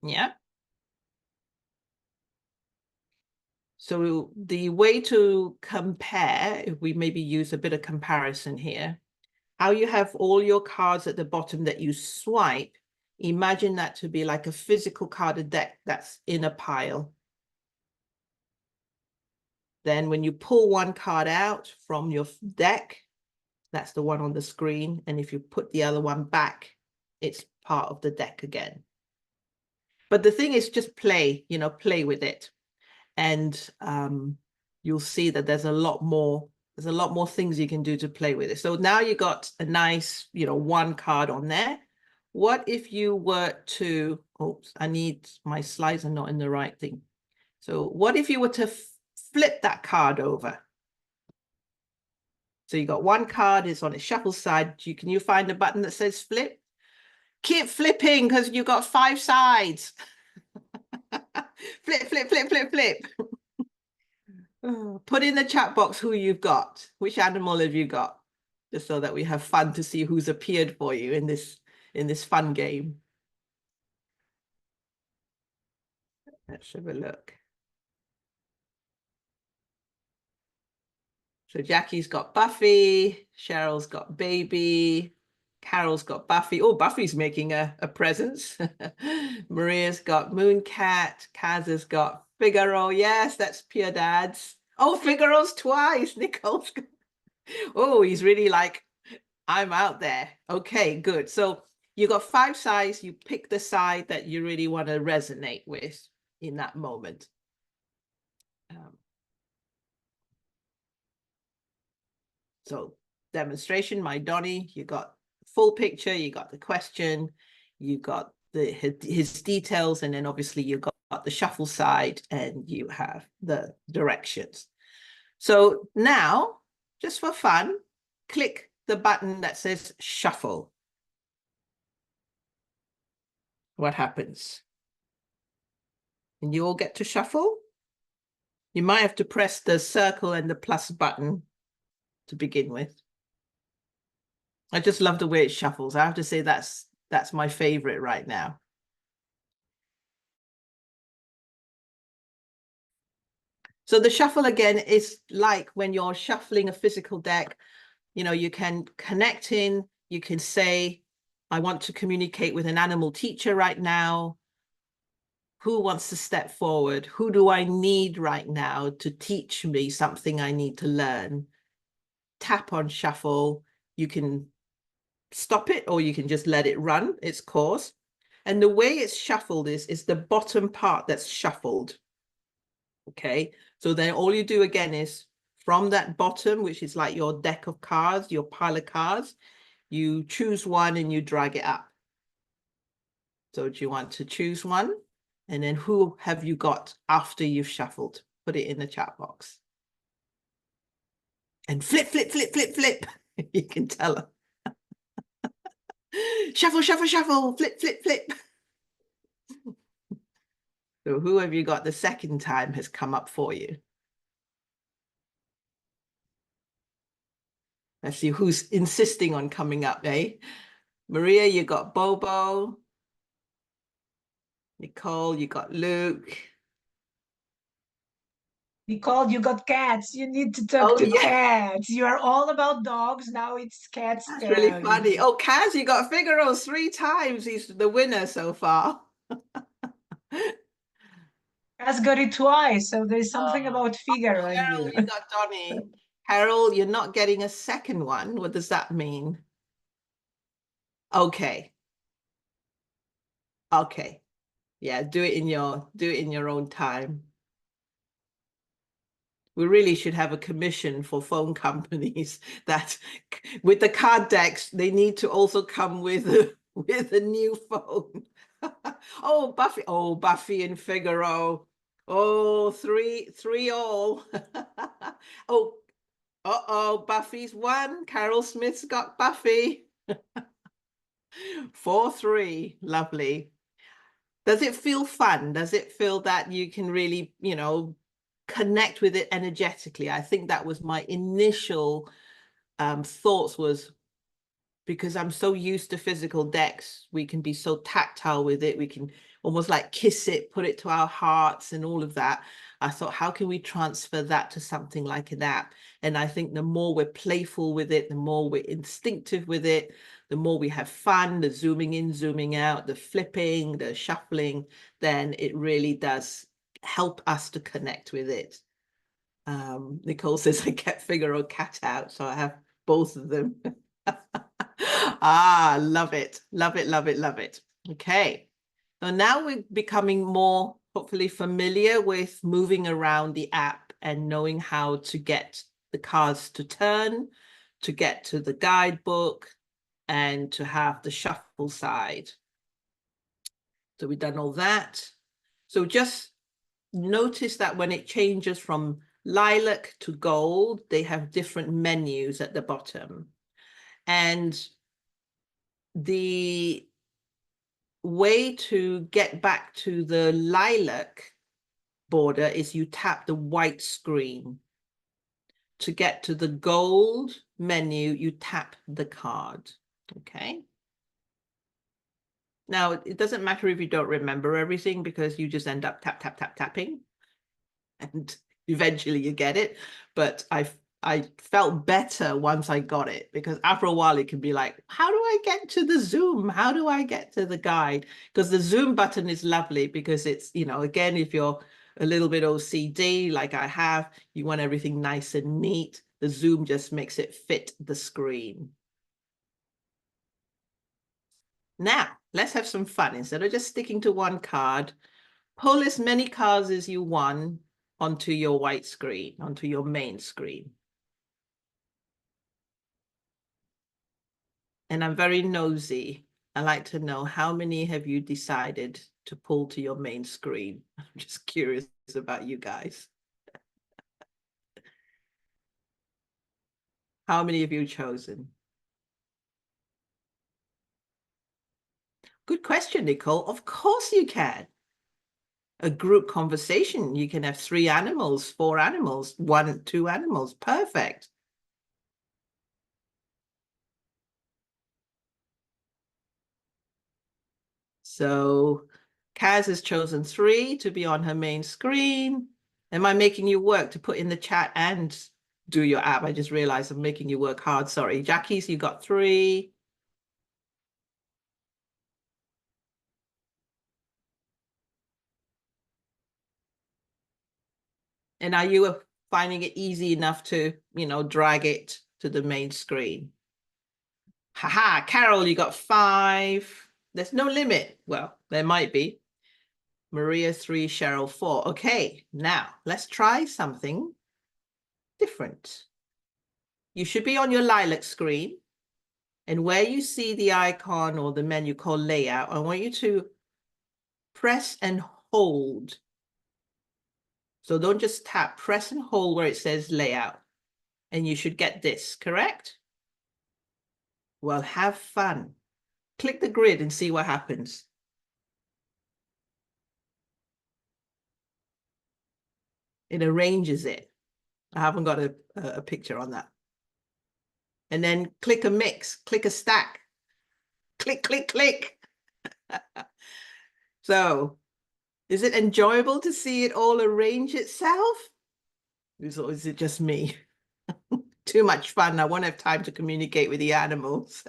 Yeah. So the way to compare, if we maybe use a bit of comparison here, how you have all your cards at the bottom that you swipe, imagine that to be like a physical carded deck that's in a pile. Then when you pull one card out from your deck, that's the one on the screen. And if you put the other one back, it's part of the deck again. But the thing is just play, play with it. And you'll see that there's a lot more things you can do to play with it. So now you got a nice, one card on there. What if you were to, oops, my slides are not in the right thing. So what if you were to flip that card over? So you got one card, it's on its shuffle side. Can you find a button that says flip? Keep flipping because you got 5 sides. Flip, flip, flip, flip, flip. Put in the chat box who you've got. Which animal have you got? Just so that we have fun to see who's appeared for you in this fun game. Let's have a look. So Jackie's got Buffy, Cheryl's got Baby, Carol's got Buffy. Oh, Buffy's making a presence. Maria's got Mooncat, Kaz has got Figaro. Yes, that's Pure Dad's. Oh, Figaro's twice. Nicole's got... Oh, he's really like, I'm out there. Okay, good. So you got 5 sides. You pick the side that you really want to resonate with in that moment. So demonstration, my Donnie, you got full picture, you got the question, you got his details, and then obviously you got the shuffle side and you have the directions. So now, just for fun, click the button that says shuffle. What happens? And you all get to shuffle. You might have to press the circle and the plus button to begin with. I just love the way it shuffles. I have to say that's my favorite right now. So the shuffle again is like when you're shuffling a physical deck, you can connect in, you can say, I want to communicate with an animal teacher right now. Who wants to step forward? Who do I need right now to teach me something I need to learn? Tap on shuffle. You can stop it or you can just let it run its course. And the way it's shuffled is the bottom part that's shuffled. Okay, so then all you do again is from that bottom, which is like your deck of cards, your pile of cards, you choose one and you drag it up. So do you want to choose one? And then who have you got after you've shuffled? Put it in the chat box. And flip, flip, flip, flip, flip. You can tell them. Shuffle, shuffle, shuffle, flip, flip, flip. So who have you got the second time has come up for you? Let's see who's insisting on coming up, eh? Maria, you got Bobo. Nicole, you got Luke. Nicole, you got cats. You need to talk to cats. You are all about dogs. Now it's cats. That's really funny. Oh, Kaz, you got Figaro 3 times. He's the winner so far. Kaz got it twice, so there's something about Figaro in Carol, you. you got Donnie. Carol, you're not getting a second one. What does that mean? Okay. Okay. Yeah, do it in your own time. We really should have a commission for phone companies that with the card decks, they need to also come with a new phone. Oh, Buffy and Figaro. Oh, three all. Oh, uh-oh, Buffy's won. Carol Smith's got Buffy. 4-3. Lovely. Does it feel fun? Does it feel that you can really, connect with it energetically? I think that was my initial thoughts was because I'm so used to physical decks. We can be so tactile with it. We can almost like kiss it, put it to our hearts and all of that. I thought, how can we transfer that to something like an app? And I think the more we're playful with it, the more we're instinctive with it, the more we have fun, the zooming in, zooming out, the flipping, the shuffling, then it really does help us to connect with it. Nicole says I get figure or cat out, so I have both of them. Ah, love it, love it, love it, love it. Okay, so now we're becoming more hopefully familiar with moving around the app and knowing how to get the cards to turn, to get to the guidebook, and to have the shuffle side. So we've done all that. So just notice that when it changes from lilac to gold, they have different menus at the bottom. And the way to get back to the lilac border is you tap the white screen. To get to the gold menu, you tap the card. Okay. Now, it doesn't matter if you don't remember everything because you just end up tap, tap, tap, tapping. And eventually you get it. But I felt better once I got it, because after a while it can be like, how do I get to the Zoom? How do I get to the guide? Because the Zoom button is lovely because it's, you know, again, if you're a little bit OCD like I have, you want everything nice and neat. The Zoom just makes it fit the screen. Now, let's have some fun. Instead of just sticking to one card, pull as many cards as you want onto your white screen, onto your main screen. And I'm very nosy. I like to know how many have you decided to pull to your main screen. I'm just curious about you guys. How many have you chosen? Good question, Nicole. Of course you can. A group conversation, you can have 3 animals, 4 animals, 1, 2 animals. Perfect. So Kaz has chosen 3 to be on her main screen. Am I making you work to put in the chat and do your app? I just realized I'm making you work hard. Sorry. Jackie's, you got 3. And are you finding it easy enough to, you know, drag it to the main screen? Haha, Carol, you got 5. There's no limit. Well, there might be. Maria 3, Cheryl 4. Okay, now let's try something different. You should be on your lilac screen. And where you see the icon or the menu called layout, I want you to press and hold. So don't just tap, press and hold where it says layout. And you should get this, correct? Well, have fun. Click the grid and see what happens. It arranges it. I haven't got a picture on that. And then click a mix, click a stack. Click, click, click. So, is it enjoyable to see it all arrange itself? Or is it just me? Too much fun. I won't have time to communicate with the animals.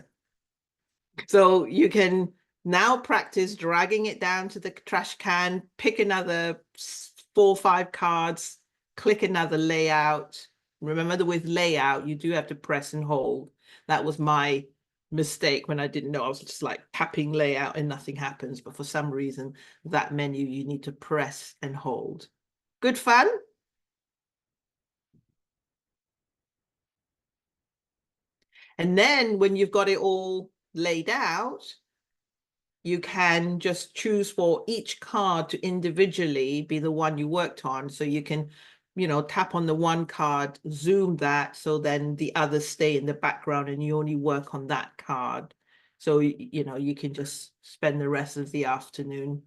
So you can now practice dragging it down to the trash can, pick another 4 or 5 cards, click another layout. Remember that with layout, you do have to press and hold. That was my mistake when I didn't know. I was just like tapping layout and nothing happens. But for some reason, that menu, you need to press and hold. Good fun? And then when you've got it all laid out, you can just choose for each card to individually be the one you worked on. So you can, you know, tap on the one card, zoom that, so then the others stay in the background and you only work on that card. So, you know, you can just spend the rest of the afternoon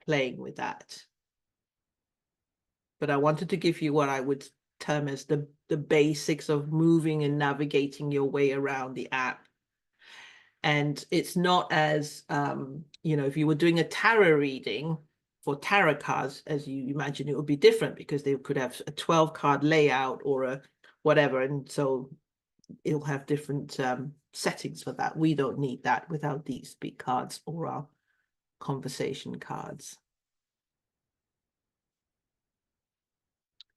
playing with that. But I wanted to give you what I would term as the basics of moving and navigating your way around the app. And it's not as, if you were doing a tarot reading for tarot cards, as you imagine, it would be different because they could have a 12 card layout or a whatever. And so it'll have different settings for that. We don't need that with our deep speak cards or our conversation cards.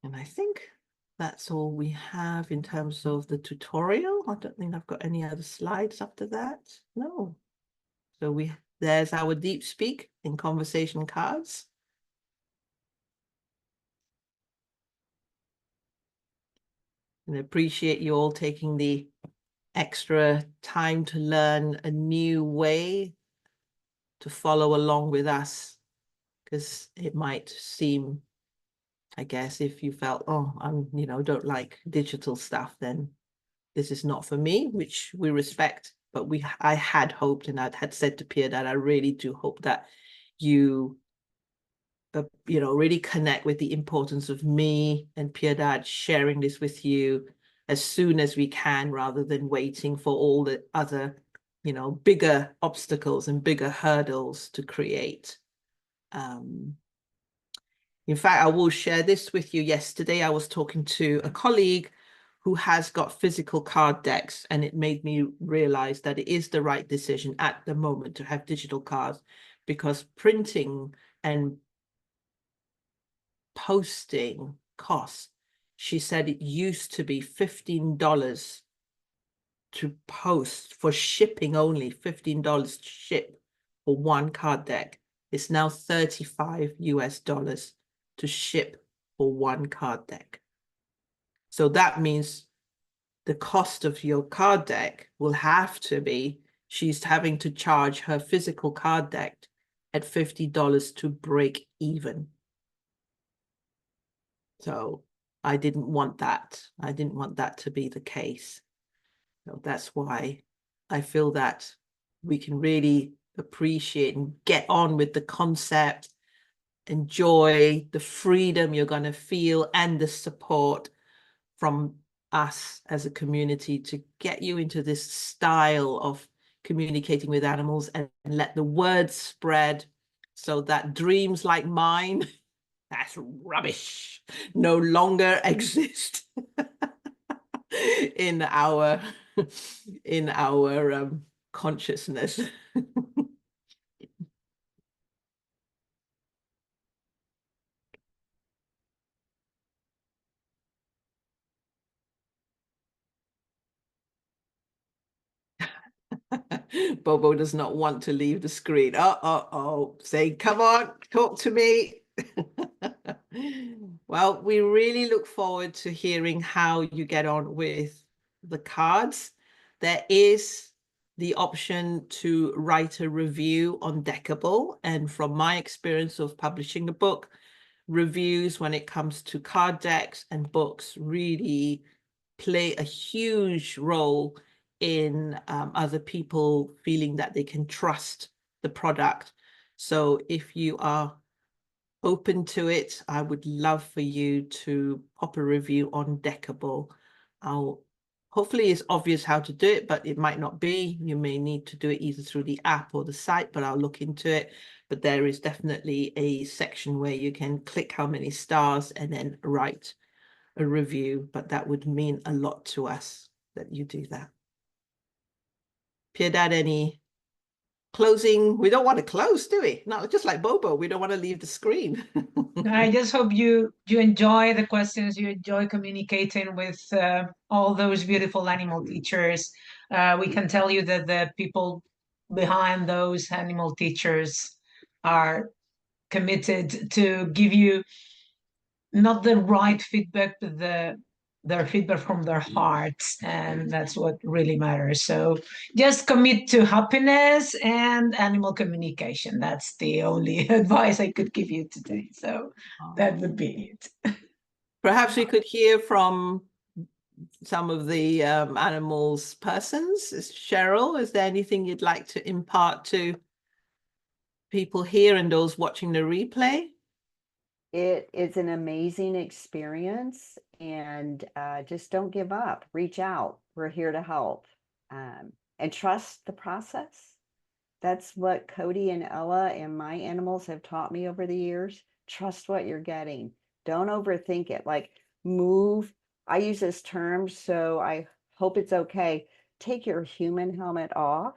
And I think that's all we have in terms of the tutorial. I don't think I've got any other slides after that. No. So there's our deep speak in conversation cards. And I appreciate you all taking the extra time to learn a new way to follow along with us, because it might seem, I guess, if you felt, oh, don't like digital stuff, then this is not for me, which we respect. But I had hoped, and I had said to Pierre that I really do hope that you really connect with the importance of me and Piedad sharing this with you as soon as we can, rather than waiting for all the other, bigger obstacles and bigger hurdles to create. In fact, I will share this with you. Yesterday, I was talking to a colleague who has got physical card decks, and it made me realize that it is the right decision at the moment to have digital cards, because printing and posting costs, she said it used to be $15 to post, for shipping only, $15 to ship for one card deck. It's now $35 to ship for one card deck. So that means the cost of your card deck will have to be, she's having to charge her physical card deck at $50 to break even. So I didn't want that. I didn't want that to be the case. So that's why I feel that we can really appreciate and get on with the concept, enjoy the freedom you're going to feel and the support from us as a community to get you into this style of communicating with animals, and let the word spread so that dreams like mine, that's rubbish, no longer exist in our consciousness. Bobo does not want to leave the screen. Say, come on, talk to me. Well, we really look forward to hearing how you get on with the cards. There is the option to write a review on Deckable. And from my experience of publishing a book, reviews when it comes to card decks and books really play a huge role in other people feeling that they can trust the product. So if you are open to it, I would love for you to pop a review on Deckable. Hopefully it's obvious how to do it, but it might not be. You may need to do it either through the app or the site, but I'll look into it. But there is definitely a section where you can click how many stars and then write a review, but that would mean a lot to us that you do that. Piedad, any closing? We don't want to close, do we? No, just like Bobo, we don't want to leave the screen. I just hope you enjoy the questions, you enjoy communicating with all those beautiful animal teachers. We can tell you that the people behind those animal teachers are committed to give you not the right feedback, but their feedback from their hearts, and that's what really matters. So just commit to happiness and animal communication. That's the only advice I could give you today. So that would be it. Perhaps we could hear from some of the animals persons. Cheryl, is there anything you'd like to impart to people here and those watching the replay? It is an amazing experience, and just don't give up. Reach out. We're here to help. and trust the process. That's what Cody and Ella and my animals have taught me over the years. Trust what you're getting. Don't overthink it. Like, move. I use this term, so I hope it's okay. Take your human helmet off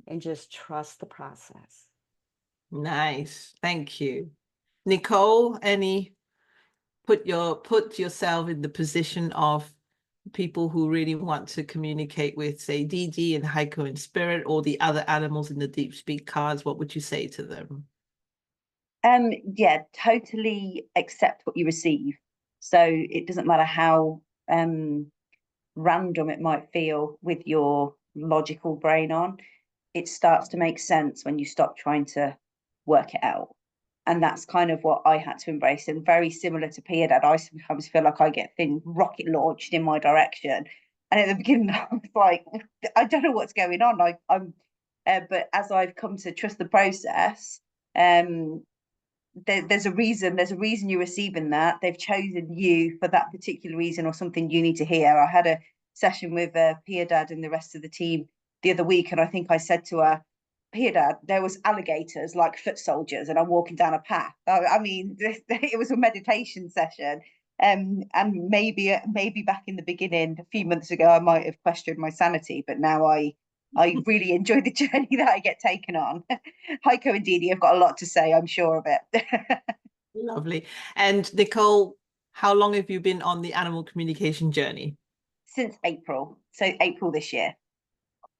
and just trust the process. Nice. Thank you. Nicole, put yourself in the position of people who really want to communicate with, say, DD and Heiko in spirit, or the other animals in the Deep Speak cards. What would you say to them? Yeah, totally accept what you receive. So it doesn't matter how random it might feel with your logical brain on, it starts to make sense when you stop trying to work it out. And that's kind of what I had to embrace. And very similar to Pia Dad, I sometimes feel like I get things rocket launched in my direction. And at the beginning, I was like, I don't know what's going on. But as I've come to trust the process, there's a reason you're receiving that. They've chosen you for that particular reason, or something you need to hear. I had a session with Pia Dad and the rest of the team the other week, and I think I said to her, Pia Dad, there was alligators like foot soldiers, and I'm walking down a path. I mean, it was a meditation session. And maybe back in the beginning, a few months ago, I might have questioned my sanity, but now I really enjoy the journey that I get taken on. Heiko and Didi have got a lot to say, I'm sure of it. Lovely. And Nicole, how long have you been on the animal communication journey? Since April. So April this year.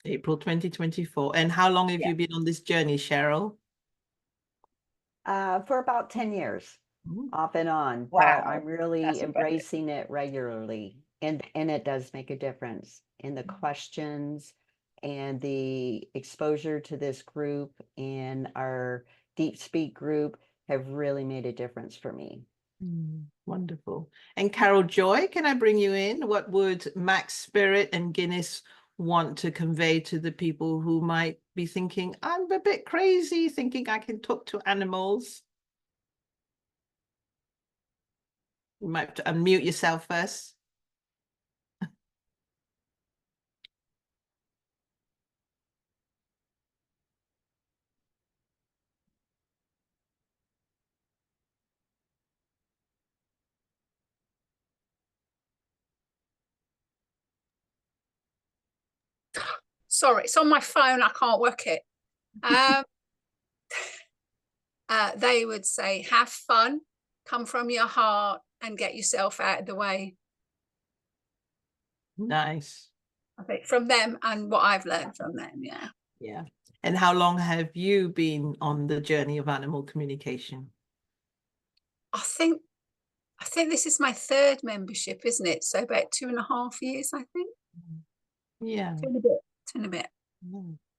April 2024. And how long have you been on this journey, Cheryl? For about 10 years, off and on. Wow. But I'm really That's embracing it regularly. And it does make a difference in the questions and the exposure to this group and our Deep Speak group have really made a difference for me. Wonderful. And Carol Joy, can I bring you in? What would Max Spirit and Guinness want to convey to the people who might be thinking, I'm a bit crazy, thinking I can talk to animals? You might have to unmute yourself first. Sorry, it's on my phone. I can't work it. They would say, have fun, come from your heart, and get yourself out of the way. Nice. I think from them and what I've learned from them. Yeah. Yeah. And how long have you been on the journey of animal communication? I think this is my third membership, isn't it? So about 2.5 years, I think. Yeah. Two and a bit.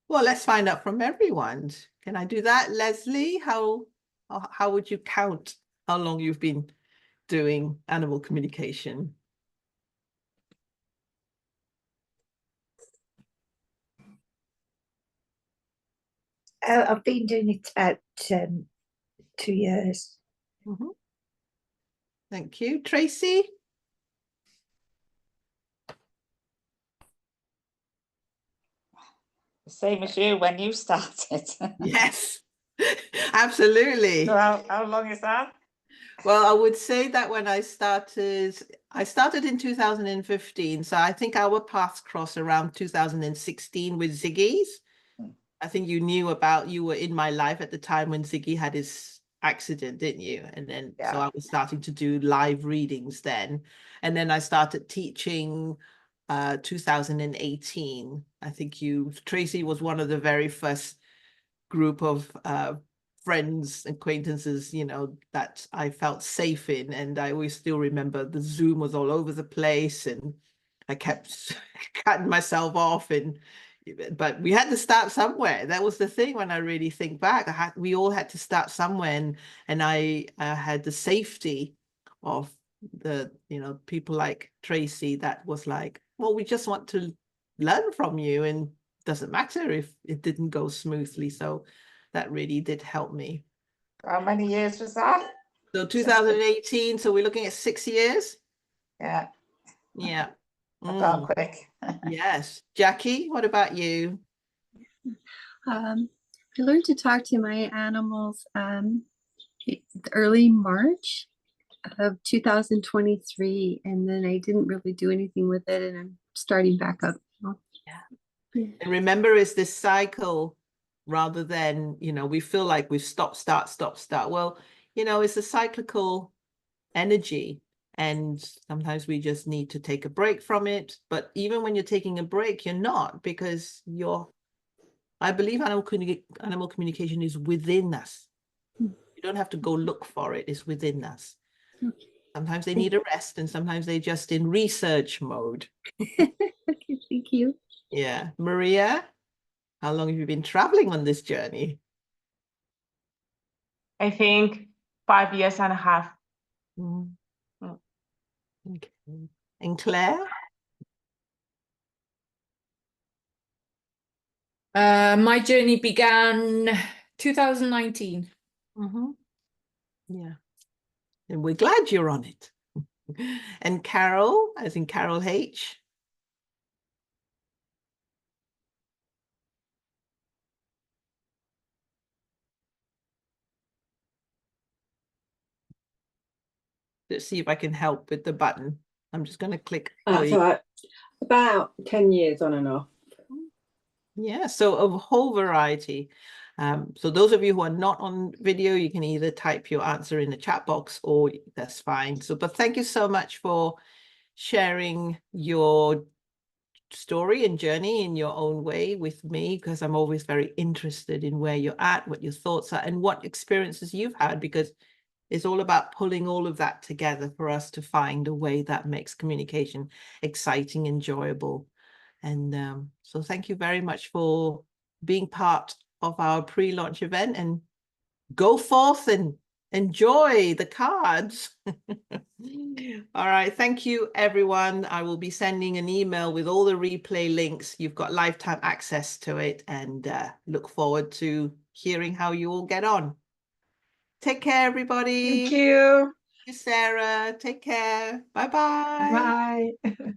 Well, let's find out from everyone. Can I do that, Leslie? How would you count how long you've been doing animal communication? I've been doing it about 2 years. Thank you. Tracy? Same as you when you started. Yes, absolutely. So how long is that? Well, I would say that when I started in 2015. So I think our paths crossed around 2016 with Ziggy's. I think you were in my life at the time when Ziggy had his accident, didn't you? And then so I was starting to do live readings then. And then I started teaching 2018. I think Tracy was one of the very first group of friends, acquaintances, that I felt safe in. And I always still remember the Zoom was all over the place and I kept cutting myself off, but we had to start somewhere. That was the thing. When I really think back, we all had to start somewhere, and I had the safety of the people like Tracy that was like, well, we just want to learn from you, and doesn't matter if it didn't go smoothly. So that really did help me. How many years was that? So 2018, so we're looking at 6 years. Yeah. Yeah. I've gone Mm, quick. yes. Jackie, what about you? I learned to talk to my animals early March of 2023, and then I didn't really do anything with it, and I'm starting back up now. Yeah. And remember, it's this cycle rather than, we feel like we've stop, start. Well, it's a cyclical energy. And sometimes we just need to take a break from it. But even when you're taking a break, you're not, because I believe animal communication is within us. You don't have to go look for it. It's within us. Okay. Sometimes they need a rest and sometimes they're just in research mode. Okay, thank you. Yeah. Maria, how long have you been traveling on this journey? I think 5 years and a half. Mm. Okay. And Claire? My journey began 2019. Yeah. And we're glad you're on it. And Carol, as in Carol H. Let's see if I can help with the button. I'm just going to click. That's all right. About 10 years on and off. Yeah, so a whole variety. So those of you who are not on video, you can either type your answer in the chat box or that's fine. So, but thank you so much for sharing your story and journey in your own way with me, because I'm always very interested in where you're at, what your thoughts are, and what experiences you've had, because it's all about pulling all of that together for us to find a way that makes communication exciting, enjoyable. And so thank you very much for being part of our pre-launch event, and go forth and enjoy the cards. All right. Thank you, everyone. I will be sending an email with all the replay links. You've got lifetime access to it, and look forward to hearing how you all get on. Take care, everybody. Thank you. Sarah. Take care. Bye-bye. Bye.